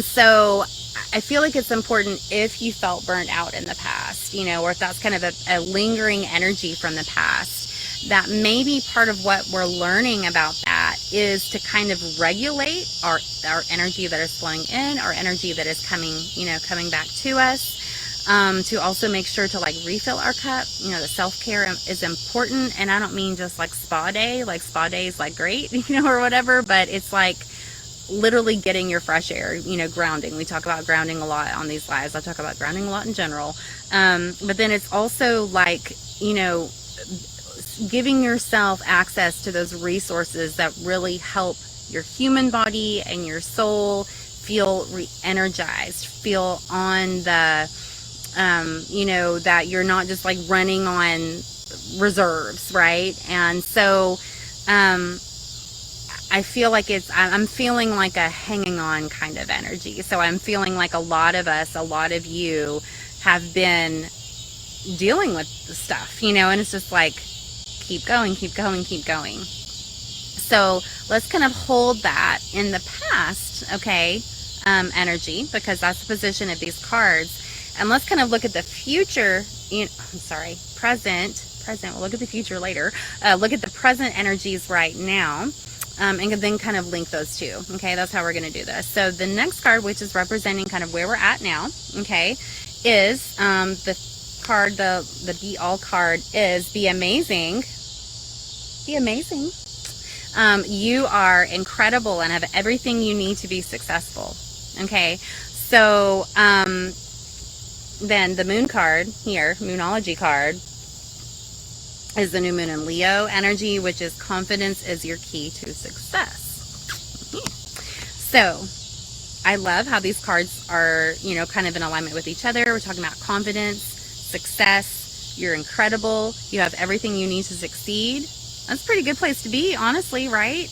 so I feel like it's important, if you felt burnt out in the past, you know, or if that's kind of a lingering energy from the past, that maybe part of what we're learning about that is to kind of regulate our energy that is flowing in, our energy that is coming back to us, to also make sure to like refill our cup. You know, the self-care is important, and I don't mean just like spa day is like great, you know, or whatever, but it's like literally getting your fresh air, you know, grounding. We talk about grounding a lot on these lives. I talk about grounding a lot in general. But then it's also like, you know, giving yourself access to those resources that really help your human body and your soul feel re-energized, feel on the, you know, that you're not just like running on reserves, right? And so, I feel like I'm feeling like a hanging on kind of energy. So I'm feeling like a lot of you have been dealing with the stuff, you know, and it's just like, keep going. So let's kind of hold that in the past, okay, energy, because that's the position of these cards. And let's kind of look at the future, present. We'll look at the future later. Look at the present energies right now. And then kind of link those two. Okay, that's how we're going to do this. So the next card, which is representing kind of where we're at now, okay, is the card, the Be All card is Be Amazing. Be amazing. You are incredible and have everything you need to be successful. Okay, so then the Moon card here, Moonology card, is the new moon in Leo energy, which is confidence is your key to success. So I love how these cards are, you know, kind of in alignment with each other. We're talking about confidence, success, You're incredible. You have everything you need to succeed. That's a pretty good place to be, honestly, right?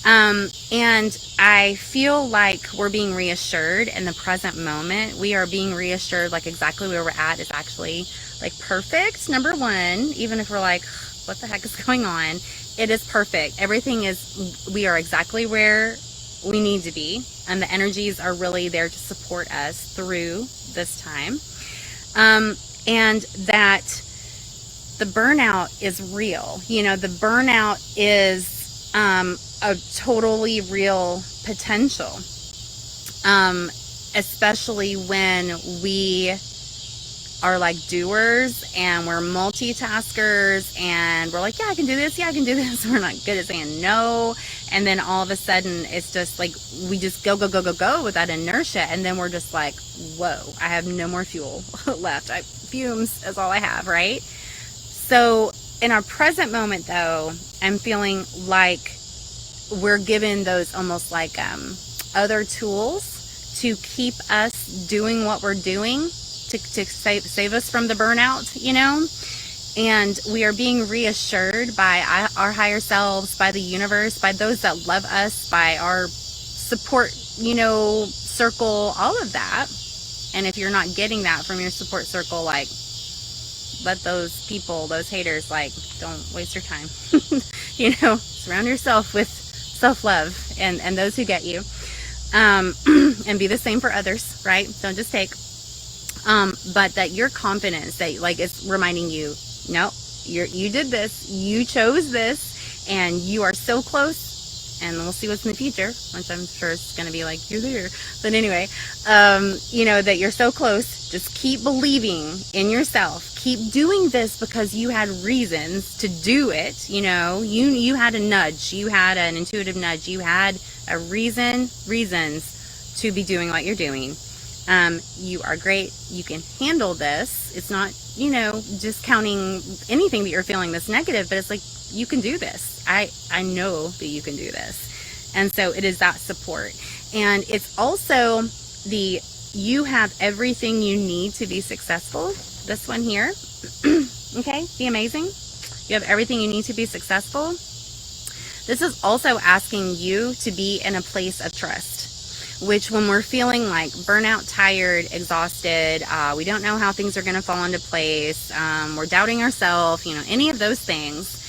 And I feel like we're being reassured in the present moment. We are being reassured, like exactly where we're at is actually like perfect. Number one, even if we're like, what the heck is going on? It is perfect. Everything is, we are exactly where we need to be. And the energies are really there to support us through this time. And that the burnout is real. You know, the burnout is a totally real potential, especially when we are like doers and we're multitaskers and we're like, yeah, I can do this. Yeah, I can do this. We're not good at saying no. And then all of a sudden it's just like, we just go with that inertia. And then we're just like, whoa, I have no more fuel left. Fumes is all I have, right? So in our present moment though, I'm feeling like we're given those almost like other tools to keep us doing what we're doing, to save us from the burnout, you know. And we are being reassured by our higher selves, by the universe, by those that love us, by our support, you know, circle, all of that. And if you're not getting that from your support circle, like, let those people, those haters, like, don't waste your time. You know, surround yourself with self-love and those who get you, and be the same for others, right? Don't just take, but that your confidence, that like it's reminding you, no, you did this, you chose this, and you are so close. And we'll see what's in the future, which I'm sure it's going to be like, you're there. But anyway, you know, that you're so close. Just keep believing in yourself. Keep doing this because you had reasons to do it. You know, you had a nudge. You had an intuitive nudge. You had a reasons to be doing what you're doing. You are great. You can handle this. It's not, you know, discounting anything that you're feeling that's negative, but it's like, you can do this. I know that you can do this. And so it is that support. And it's also you have everything you need to be successful. This one here. Okay, be amazing. You have everything you need to be successful. This is also asking you to be in a place of trust, which when we're feeling like burnout, tired, exhausted, we don't know how things are going to fall into place, we're doubting ourselves, you know, any of those things,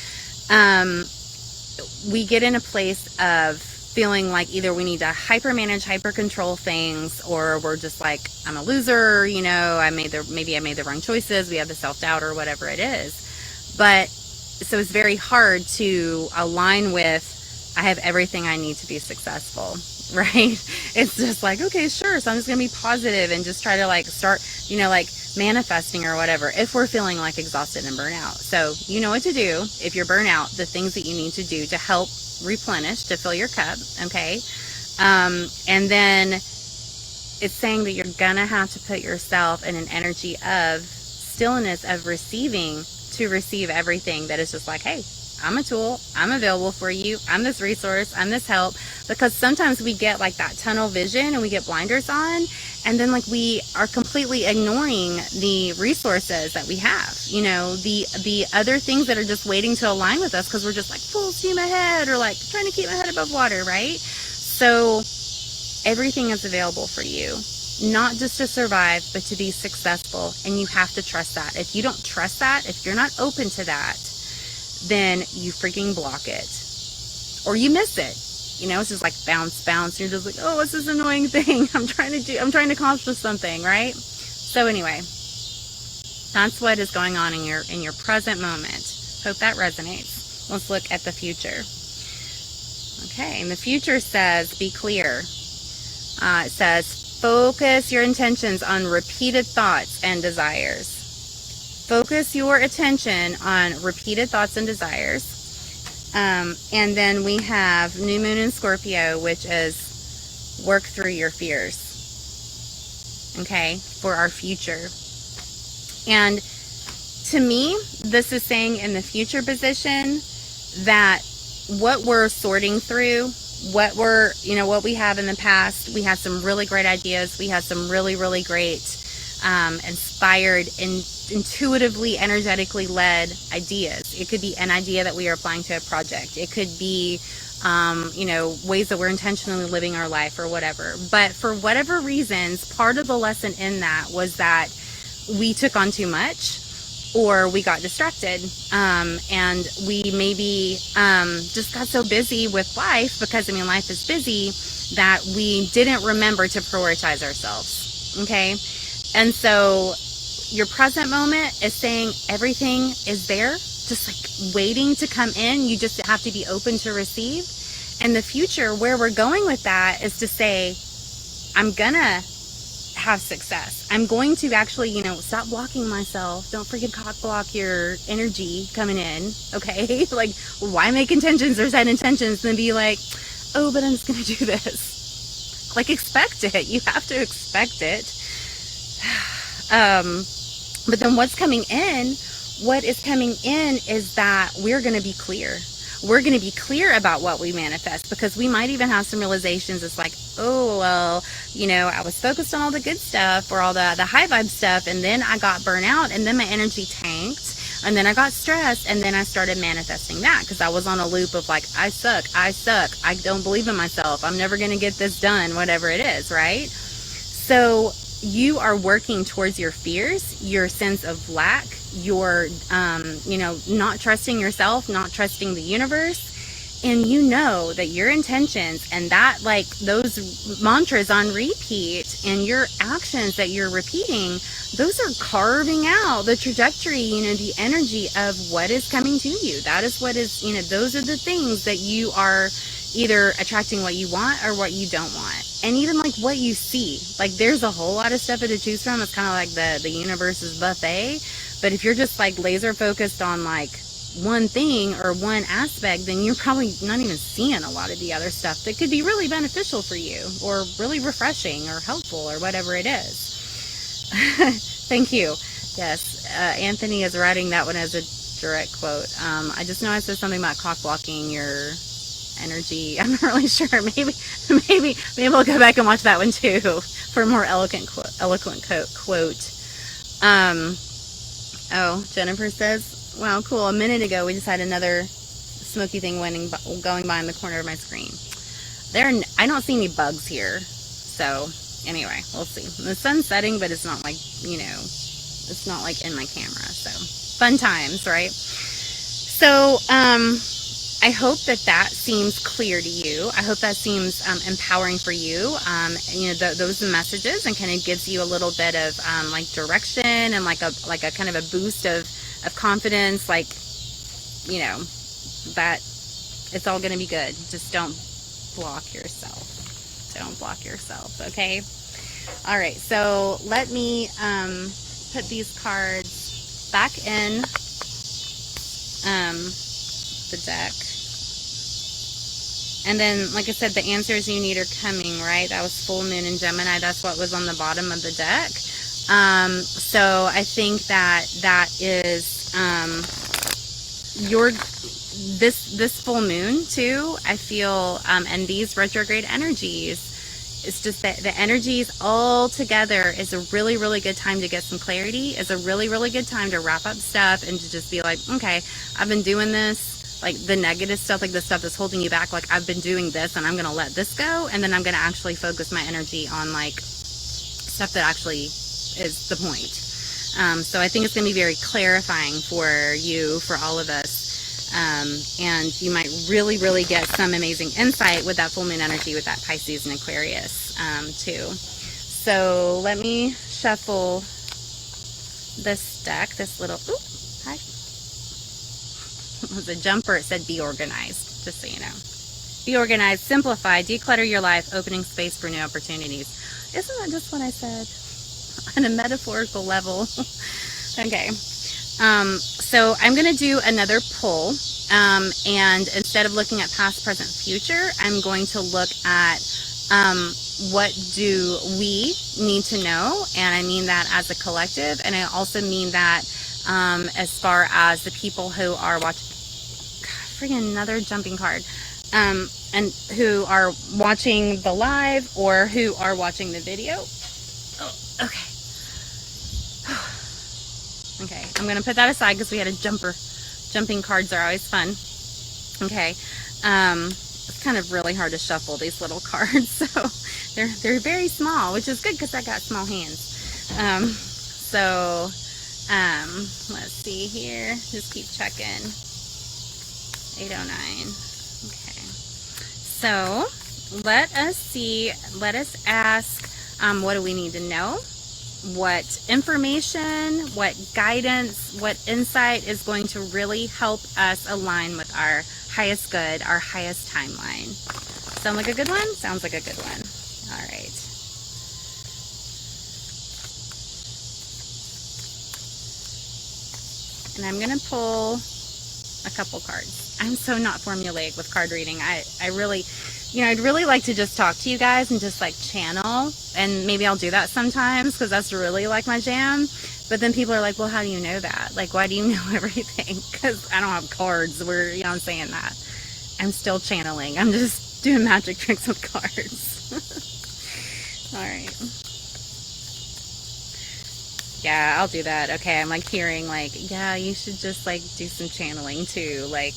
we get in a place of feeling like either we need to hyper manage, hyper control things, or we're just like, I'm a loser, you know, maybe I made the wrong choices. We have the self-doubt or whatever it is. But so it's very hard to align with, I have everything I need to be successful, right? It's just like, okay, sure. So I'm just going to be positive and just try to like start, you know, like manifesting or whatever, if we're feeling like exhausted and burnout. So you know what to do if you're burnout, the things that you need to do to help replenish, to fill your cup. Okay. And then it's saying that you're gonna have to put yourself in an energy of stillness, of receiving, to receive everything that is just like, hey, I'm a tool, I'm available for you, I'm this resource, I'm this help. Because sometimes we get like that tunnel vision and we get blinders on, and then like we are completely ignoring the resources that we have, you know, the other things that are just waiting to align with us, because we're just like full steam ahead, or like trying to keep my head above water, right? So everything is available for you, not just to survive, but to be successful. And you have to trust that. If you don't trust that, if you're not open to that, then you freaking block it, or you miss it. You know, it's just like bounce. You're just like, oh, what's this annoying thing I'm trying to accomplish something, right? So anyway, that's what is going on in your present moment. Hope that resonates. Let's look at the future. Okay, and the future says, be clear. It says, focus your intentions on repeated thoughts and desires. Focus your attention on repeated thoughts and desires. And then we have New Moon in Scorpio, which is work through your fears. Okay, for our future. And to me, this is saying in the future position that what we're sorting through, what we have in the past, we had some really great ideas. We had some really, really great, inspired intuitively, energetically led ideas. It could be an idea that we are applying to a project. It could be, you know, ways that we're intentionally living our life or whatever. But for whatever reasons, part of the lesson in that was that we took on too much, or we got distracted, and we maybe just got so busy with life, because I mean life is busy, that we didn't remember to prioritize ourselves. Okay, and so your present moment is saying everything is there, just like waiting to come in. You just have to be open to receive. And the future, where we're going with that, is to say, I'm gonna have success. I'm going to actually, you know, stop blocking myself. Don't freaking cock block your energy coming in. Okay, like, why make intentions or set intentions and then be like, oh, but I'm just gonna do this. Like, expect it. You have to expect it. But then what's coming in? What is coming in is that we're going to be clear. We're going to be clear about what we manifest, because we might even have some realizations. It's like, oh, well, you know, I was focused on all the good stuff, or all the high vibe stuff, and then I got burnt out, and then my energy tanked, and then I got stressed, and then I started manifesting that, because I was on a loop of like, I suck, I don't believe in myself, I'm never going to get this done, whatever it is, right? So you are working towards your fears, your sense of lack, your, you know, not trusting yourself, not trusting the universe. And you know that your intentions and that, like, those mantras on repeat and your actions that you're repeating, those are carving out the trajectory, you know, the energy of what is coming to you. That is what is, you know, those are the things that you are either attracting, what you want or what you don't want. And even like what you see, like there's a whole lot of stuff to choose from. It's kind of like the universe's buffet. But if you're just like laser focused on like one thing or one aspect, then you're probably not even seeing a lot of the other stuff that could be really beneficial for you, or really refreshing or helpful, or whatever it is. Thank you. Yes, Anthony is writing that one as a direct quote. I just know I said something about cock blocking your energy. I'm not really sure. Maybe I'll go back and watch that one too for a more eloquent quote. Oh, Jennifer says, wow, cool. A minute ago, we just had another smoky thing going by in the corner of my screen. I don't see any bugs here. So anyway, we'll see. The sun's setting, but it's not like, you know, it's not like in my camera. So fun times, right? So, I hope that seems clear to you. I hope that seems empowering for you. You know, those messages, and kind of gives you a little bit of like direction, and like a kind of a boost of confidence. Like, you know, that it's all going to be good. Just don't block yourself. Don't block yourself. Okay. All right. So let me put these cards back in the deck. And then, like I said, the answers you need are coming, right? That was full moon in Gemini. That's what was on the bottom of the deck. So I think that is this full moon too. I feel, and these retrograde energies, it's just that the energies all together is a really, really good time to get some clarity. It's a really, really good time to wrap up stuff and to just be like, okay, I've been doing this. Like the negative stuff, like the stuff that's holding you back, like I've been doing this and I'm going to let this go. And then I'm going to actually focus my energy on like stuff that actually is the point. So I think it's going to be very clarifying for you, for all of us. And you might really, really get some amazing insight with that full moon energy, with that Pisces and Aquarius too. So let me shuffle this deck, this little, hi. Was a jumper. It said be organized, just so you know. Be organized, simplify, declutter your life, opening space for new opportunities. Isn't that just what I said? On a metaphorical level. Okay. So I'm going to do another pull. And instead of looking at past, present, future, I'm going to look at what do we need to know. And I mean that as a collective. And I also mean that as far as the people who are watching, freaking another jumping card, and who are watching the live or who are watching the video. Oh, okay. I'm going to put that aside because we had a jumper. Jumping cards are always fun. Okay. It's kind of really hard to shuffle these little cards, so they're very small, which is good because I got small hands. Let's see here. Just keep checking. 809. Okay. So let us see. Let us ask. What do we need to know? What information, what guidance, what insight is going to really help us align with our highest good, our highest timeline? Sound like a good one? Sounds like a good one. All right. And I'm going to pull a couple cards. I'm so not formulaic with card reading. I really, I'd really like to just talk to you guys and just like channel, and maybe I'll do that sometimes because that's really like my jam. But then people are like, well, how do you know that? Like, why do you know everything? Because I don't have cards where, I'm saying that. I'm still channeling. I'm just doing magic tricks with cards. All right. Yeah, I'll do that. Okay, I'm like hearing like, yeah, you should just like do some channeling too. Like,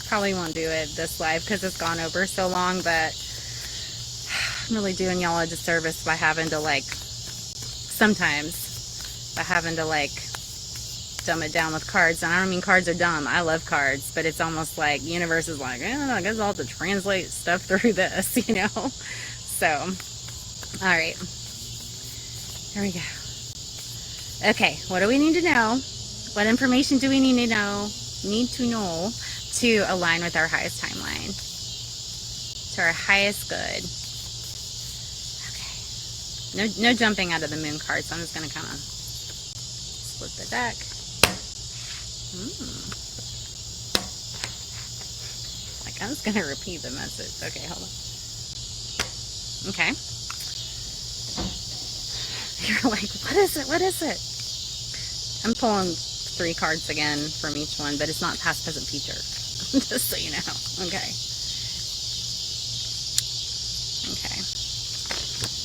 probably won't do it this live because it's gone over so long, but I'm really doing y'all a disservice by having to like, sometimes, by having to like dumb it down with cards. And I don't mean cards are dumb. I love cards, but it's almost like universe is like, I guess I'll have to translate stuff through this, So, all right. Here we go. Okay, what do we need to know? What information do we need to know to align with our highest timeline? To our highest good. Okay. No jumping out of the moon card, so I'm just going to kind of split the deck. Like, I'm just going to repeat the message. Okay, hold on. Okay. You're like, what is it? What is it? I'm pulling 3 cards again from each one, but it's not past, present, future. Just so you know. Okay. Okay.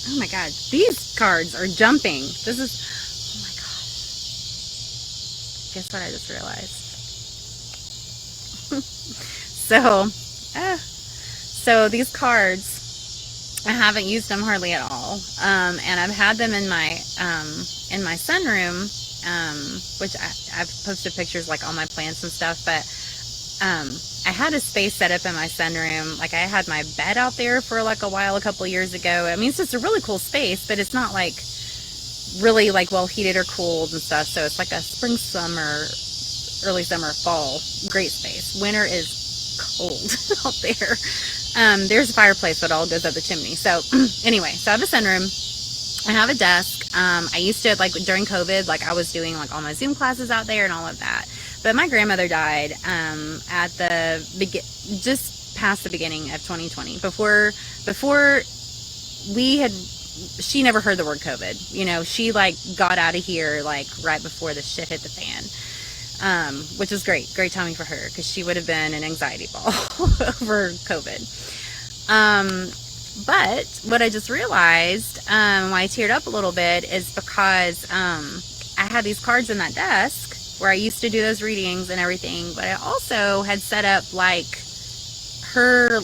Oh my God. These cards are jumping. This is, oh my gosh. Guess what I just realized? So these cards, I haven't used them hardly at all, and I've had them in my sunroom, which I've posted pictures like all my plants and stuff. But I had a space set up in my sunroom. Like, I had my bed out there for like a while, a couple years ago. I mean, it's just a really cool space, but it's not like really like well heated or cooled and stuff. So it's like a spring, summer, early summer, fall, great space. Winter is cold out there. There's a fireplace, but it all goes up the chimney. So anyway, so I have a sunroom. I have a desk. I used to, like during COVID, like I was doing like all my Zoom classes out there and all of that. But my grandmother died at the just past the beginning of 2020. Before she never heard the word COVID. She like got out of here like right before the shit hit the fan. Which was great timing for her because she would have been an anxiety ball over COVID. But what I just realized, why I teared up a little bit, is because I had these cards in that desk where I used to do those readings and everything, but I also had set up like her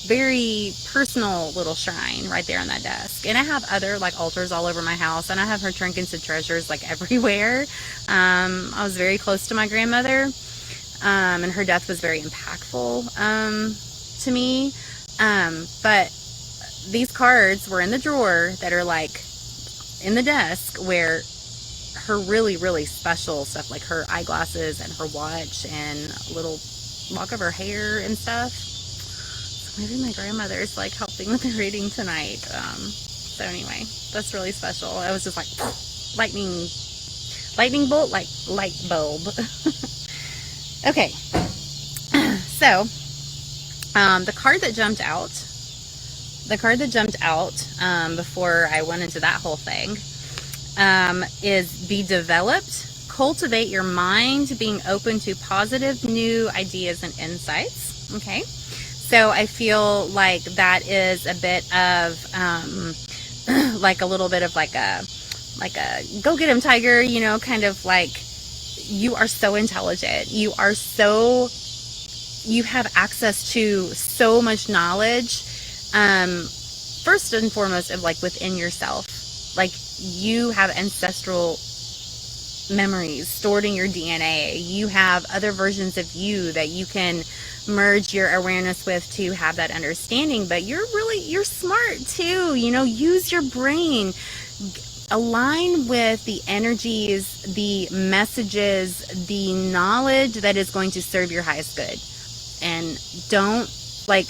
very personal little shrine right there on that desk. And I have other like altars all over my house, and I have her trinkets and treasures like everywhere. I was very close to my grandmother, and her death was very impactful to me. But these cards were in the drawer that are like in the desk where her really, really special stuff, like her eyeglasses and her watch and a little lock of her hair and stuff. Maybe my grandmother's like helping with the reading tonight. So anyway, that's really special. I was just like lightning bolt, like light bulb. Okay, so the card that jumped out before I went into that whole thing is be developed. Cultivate your mind, being open to positive new ideas and insights. Okay. So I feel like that is a bit of like a little bit of like a go get him tiger, kind of like you are so intelligent. You have access to so much knowledge. First and foremost, of like within yourself. Like, you have ancestral memories stored in your DNA. You have other versions of you that you can merge your awareness with to have that understanding. But you're smart too. Use your brain. Align with the energies, the messages, the knowledge that is going to serve your highest good. And don't my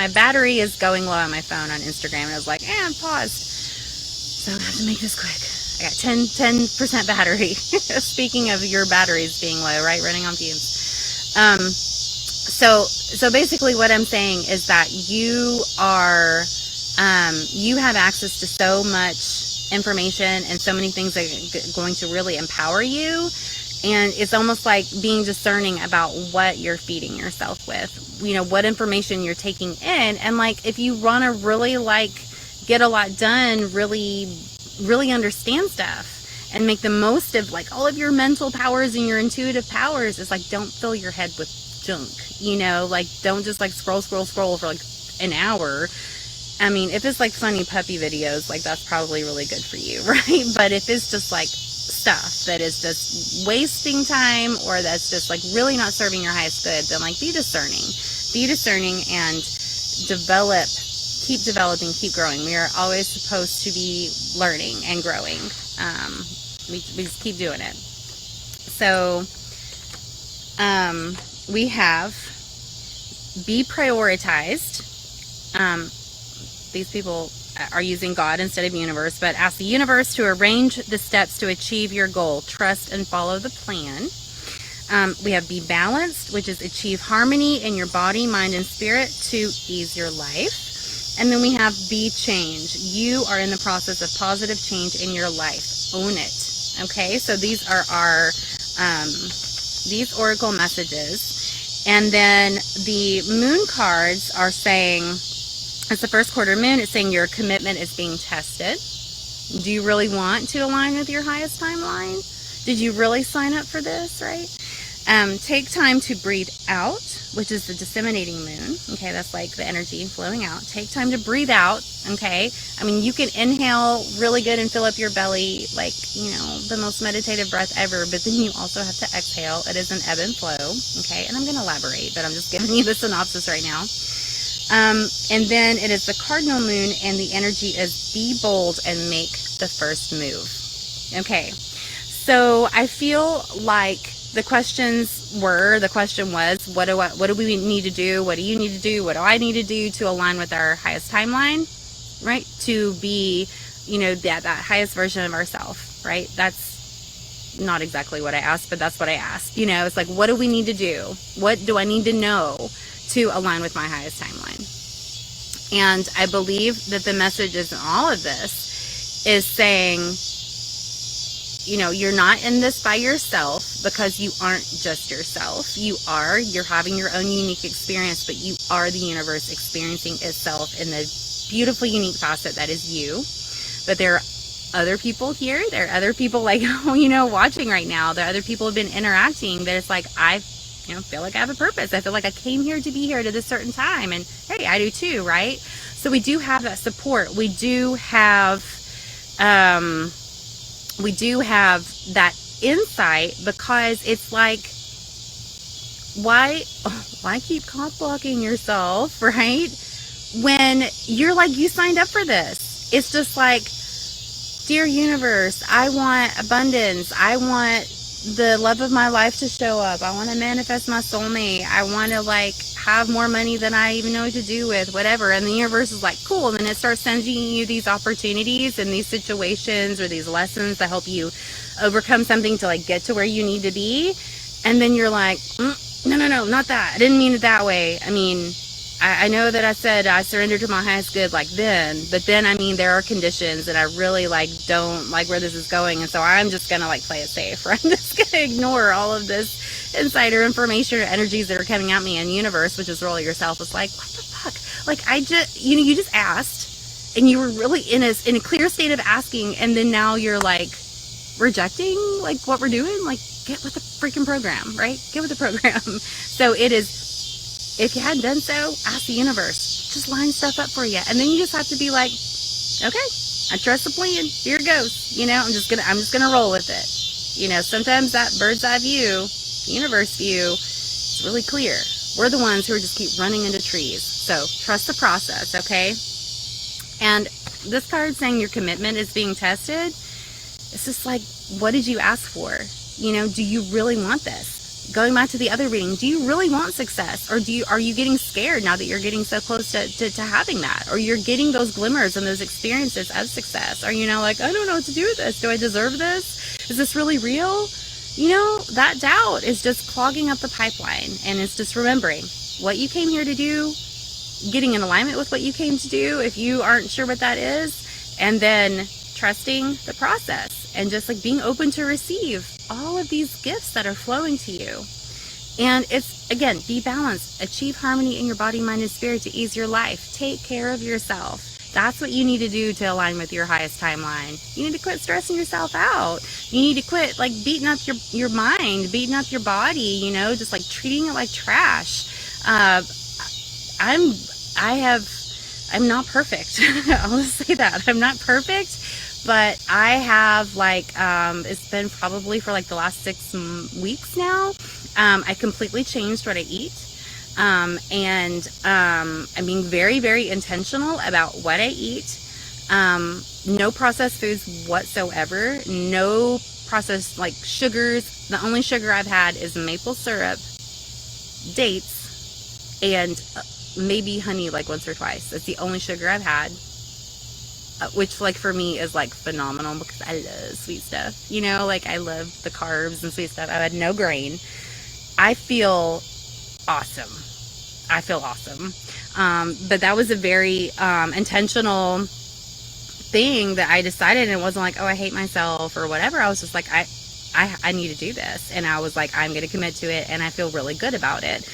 battery is going low on my phone on Instagram, and I was like, I'm paused. So I have to make this quick. I got 10% battery. Speaking of your batteries being low, right? Running on fumes. So basically what I'm saying is that you have access to so much information and so many things that are going to really empower you. And it's almost like being discerning about what you're feeding yourself with, what information you're taking in. And like, if you want to really get a lot done, really, really understand stuff and make the most of like all of your mental powers and your intuitive powers, it's like, don't fill your head with junk, don't just like scroll for like an hour. I mean, if it's like funny puppy videos, like that's probably really good for you, right? But if it's just like stuff that is just wasting time, or that's just like really not serving your highest good, then like be discerning and keep developing, keep growing. We are always supposed to be learning and growing. We just keep doing it. So we have be prioritized. These people are using God instead of universe, but ask the universe to arrange the steps to achieve your goal. Trust and follow the plan. We have be balanced, which is achieve harmony in your body, mind, and spirit to ease your life. And then we have be change. You are in the process of positive change in your life. Own it. Okay, so these are our these oracle messages. And then the moon cards are saying, it's the first quarter moon. It's saying your commitment is being tested. Do you really want to align with your highest timeline? Did you really sign up for this, right? Take time to breathe out, which is the disseminating moon. Okay, that's like the energy flowing out. Take time to breathe out, okay? I mean, you can inhale really good and fill up your belly, like, the most meditative breath ever, but then you also have to exhale. It is an ebb and flow, okay? And I'm going to elaborate, but I'm just giving you the synopsis right now. And then it is the cardinal moon, and the energy is be bold and make the first move. Okay, so I feel like the question was, what do we need to do? What do you need to do? What do I need to do to align with our highest timeline, right? To be, that highest version of ourselves, right? That's not exactly what I asked, but that's what I asked. It's like, what do we need to do? What do I need to know to align with my highest timeline? And I believe that the messages in all of this is saying, you're not in this by yourself, because you aren't just yourself. You're having your own unique experience, but you are the universe experiencing itself in the beautiful, unique facet that is you. But there are other people here. There are other people watching right now. There are other people who have been interacting that it's like, I feel like I have a purpose. I feel like I came here to be here at this certain time. And hey, I do too, right? So we do have that support. We do have that insight, because it's like, why keep cock blocking yourself, right? When you're like, you signed up for this. It's just like, dear universe, I want abundance. I want the love of my life to show up. I want to manifest my soulmate. I want to have more money than I even know what to do with, whatever. And the universe is like, cool. And then it starts sending you these opportunities and these situations or these lessons that help you overcome something to get to where you need to be. And then you're like, no, not that. I didn't mean it that way. I mean, I know that I said I surrendered to my highest good then, but then, I mean, there are conditions that I really don't like where this is going. And so I'm just going to play it safe, or I'm just going to ignore all of this insider information or energies that are coming at me. And the universe, which is really yourself, is like, what the fuck? I just, you just asked, and you were really in a clear state of asking, and then now you're like rejecting like what we're doing. Like, get with the freaking program, right? Get with the program. So it is, if you hadn't done so, ask the universe, just line stuff up for you. And then you just have to be like, okay, I trust the plan, here it goes. You know, I'm just gonna roll with it. You know, sometimes that bird's eye view, the universe view, is really clear. We're the ones who are just keep running into trees. So trust the process, okay? And this card saying your commitment is being tested, it's just like, what did you ask for? You know, do you really want this? Going back to the other reading, do you really want success? Or are you getting scared now that you're getting so close to having that? Or you're getting those glimmers and those experiences of success? Are you now like, I don't know what to do with this. Do I deserve this? Is this really real? You know, that doubt is just clogging up the pipeline. And it's just remembering what you came here to do, getting in alignment with what you came to do if you aren't sure what that is, and then trusting the process and just like being open to receive all of these gifts that are flowing to you. And it's, again, be balanced, achieve harmony in your body, mind, and spirit to ease your life. Take care of yourself. That's what you need to do to align with your highest timeline. You need to quit stressing yourself out. You need to quit like beating up your mind, beating up your body, you know, just like treating it like trash. I'm not perfect. I'll just say that. I'm not perfect, but I have like, it's been probably for like the last 6 weeks now. I completely changed what I eat. And I'm being very, very intentional about what I eat. No processed foods whatsoever. No processed like sugars. The only sugar I've had is maple syrup, dates, and maybe honey like once or twice. That's the only sugar I've had, which like for me is like phenomenal because I love sweet stuff. You know, like I love the carbs and sweet stuff. I had no grain. I feel awesome. I feel awesome. But that was a very intentional thing that I decided, and it wasn't like, oh, I hate myself or whatever. I was just like, I need to do this. And I was like, I'm going to commit to it, and I feel really good about it.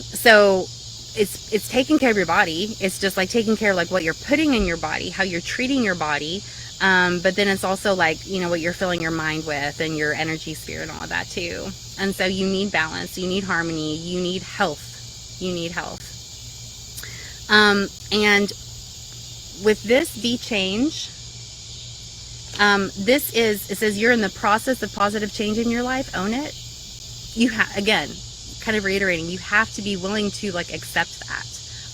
So it's taking care of your body. It's just like taking care of like what you're putting in your body, how you're treating your body. But then it's also like, you know, what you're filling your mind with and your energy, spirit, and all of that too. And so you need balance, you need harmony, you need health. You need health. And with this V change, this is, it says you're in the process of positive change in your life. Own it. You again, kind of reiterating, you have to be willing to like accept that.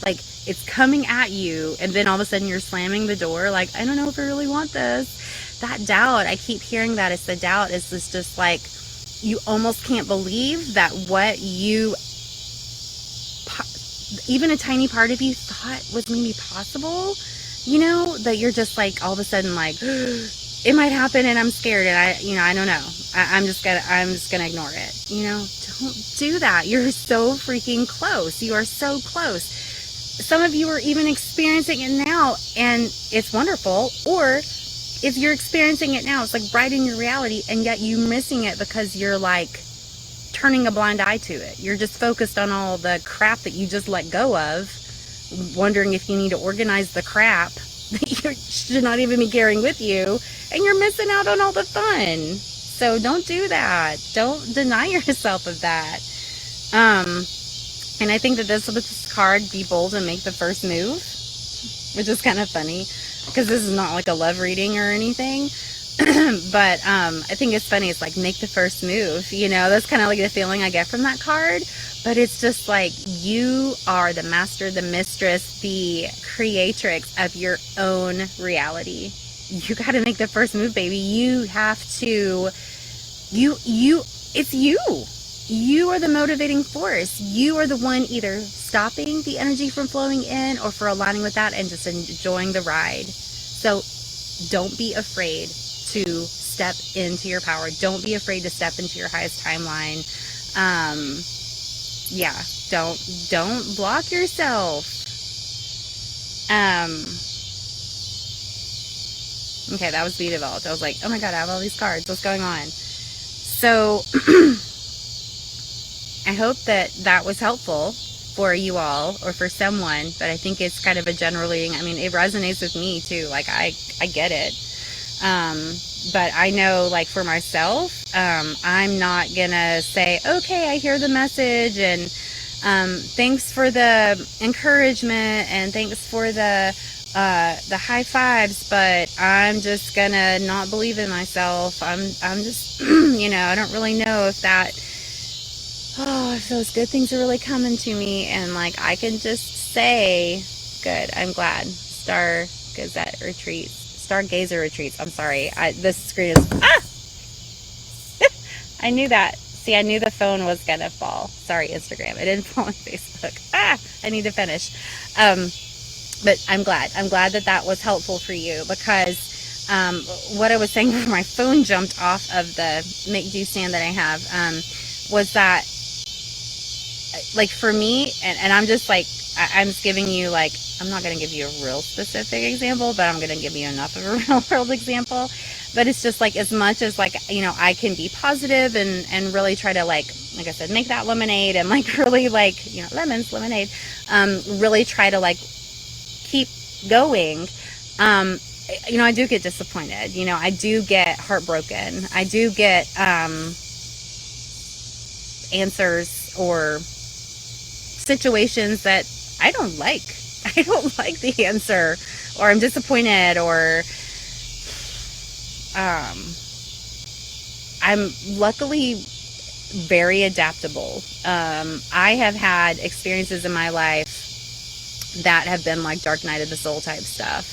Like it's coming at you, and then all of a sudden you're slamming the door. Like, I don't know if I really want this. That doubt, I keep hearing that. It's the doubt. It's this just like, you almost can't believe that what you, even a tiny part of you thought was maybe possible, you know, that you're just like all of a sudden like, it might happen and I'm scared and I don't know. I'm just gonna ignore it. You know, don't do that. You're so freaking close. You are so close. Some of you are even experiencing it now and it's wonderful, or if you're experiencing it now, it's like right in your reality, and yet you're missing it because you're like turning a blind eye to it. You're just focused on all the crap that you just let go of, wondering if you need to organize the crap that you should not even be carrying with you, and you're missing out on all the fun. So don't do that. Don't deny yourself of that. And I think that with this card, be bold and make the first move, which is kind of funny because this is not like a love reading or anything. But I think it's funny. It's like, make the first move. You know, that's kind of like the feeling I get from that card. But it's just like, you are the master, the mistress, the creatrix of your own reality. You got to make the first move, baby. You have to, it's you. You are the motivating force. You are the one either stopping the energy from flowing in or for aligning with that and just enjoying the ride. So don't be afraid to step into your power. Don't be afraid to step into your highest timeline. Yeah, don't block yourself. Okay, that was Be Developed. I was like, oh my God, I have all these cards. What's going on? So I hope that was helpful for you all or for someone, but I think it's kind of a general reading. I mean, it resonates with me too. Like I get it. But I know, like, for myself, I'm not gonna say, okay, I hear the message, and thanks for the encouragement, and thanks for the high fives, but I'm just gonna not believe in myself. I'm just, you know, I don't really know if that, if those good things are really coming to me, and like I can just say, good, I'm glad. Stargazer retreats. I'm sorry. This screen is I knew that. See, I knew the phone was gonna fall. Sorry, Instagram. It didn't fall on Facebook. I need to finish. But I'm glad. I'm glad that that was helpful for you, because what I was saying before my phone jumped off of the Make Do stand that I have was that, like, for me, and I'm just like, I'm just giving you, like, I'm not going to give you a real specific example, but I'm going to give you enough of a real world example. But it's just like, as much as, like, you know, I can be positive and really try to, like I said, make that lemonade, and like really, like, you know, lemonade, really try to, like, keep going. You know, I do get disappointed. You know, I do get heartbroken. I do get answers or situations that I don't like. I don't like the answer, or I'm disappointed, or I'm luckily very adaptable. I have had experiences in my life that have been like dark night of the soul type stuff,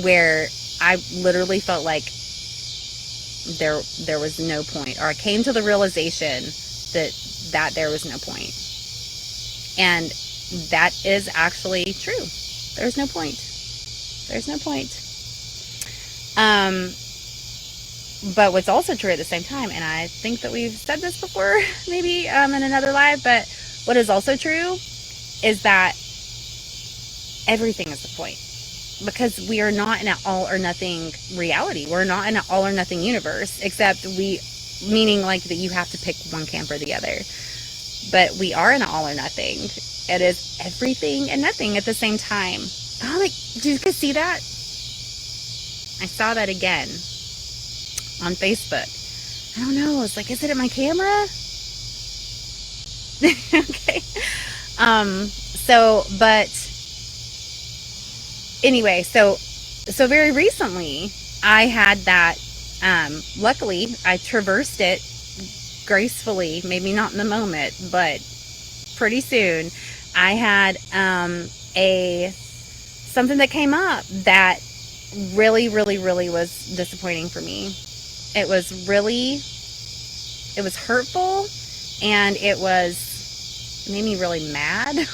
where I literally felt like there was no point, or I came to the realization that there was no point. And that is actually true. There's no point. There's no point. But what's also true at the same time, and I think that we've said this before, maybe in another live, but what is also true is that everything is the point. Because we are not in an all or nothing reality. We're not in an all or nothing universe, except meaning like that you have to pick one camp or the other. But we are in an all or nothing. It is everything and nothing at the same time. Oh, like, did you guys see that? I saw that again on Facebook. I don't know. It's like, is it at my camera? Okay. But anyway, so very recently I had that, luckily I traversed it gracefully, maybe not in the moment, but pretty soon. I had something that came up that really was disappointing for me. It was hurtful, and it made me really mad.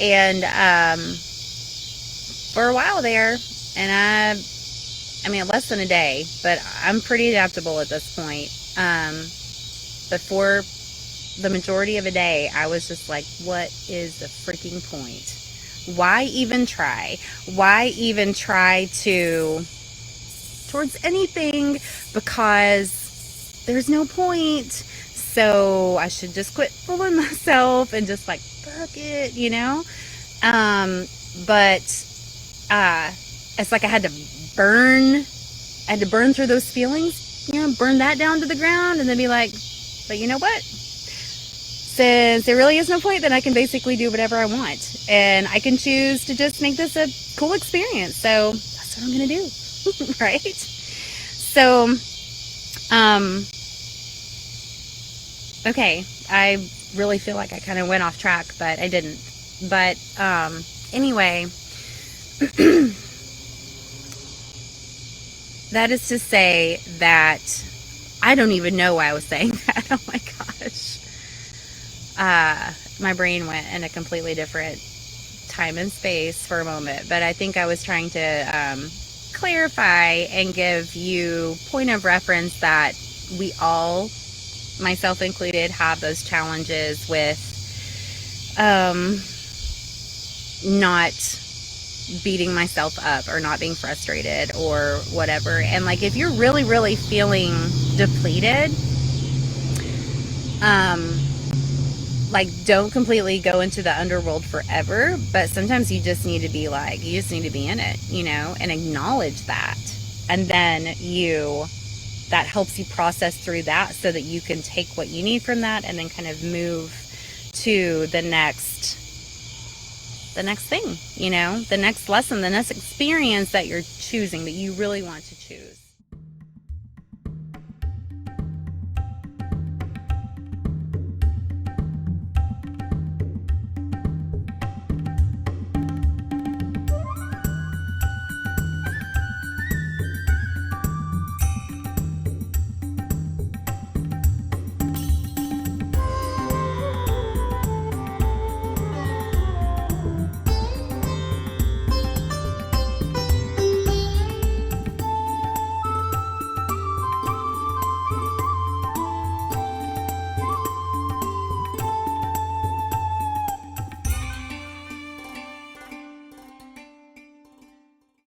And for a while there, and I mean, less than a day, but I'm pretty adaptable at this point. But for the majority of a day, I was just like, what is the freaking point? Why even try? Why even try towards anything? Because there's no point. So I should just quit fooling myself and just like, fuck it, you know? But it's like I had to burn through those feelings, you know, burn that down to the ground, and then be like, but you know what? Since there really is no point, then I can basically do whatever I want. And I can choose to just make this a cool experience. So that's what I'm going to do. Right? So, okay. I really feel like I kind of went off track, but I didn't. But, anyway, that is to say that I don't even know why I was saying that. Oh my gosh. My brain went in a completely different time and space for a moment, but I think I was trying to clarify and give you point of reference that we all, myself included, have those challenges with not beating myself up or not being frustrated or whatever. And like, if you're really feeling depleted, like, don't completely go into the underworld forever, but sometimes you just need to be like, you just need to be in it, you know, and acknowledge that. And then that helps you process through that so that you can take what you need from that and then kind of move to the next thing, you know, the next lesson, the next experience that you're choosing, that you really want to choose.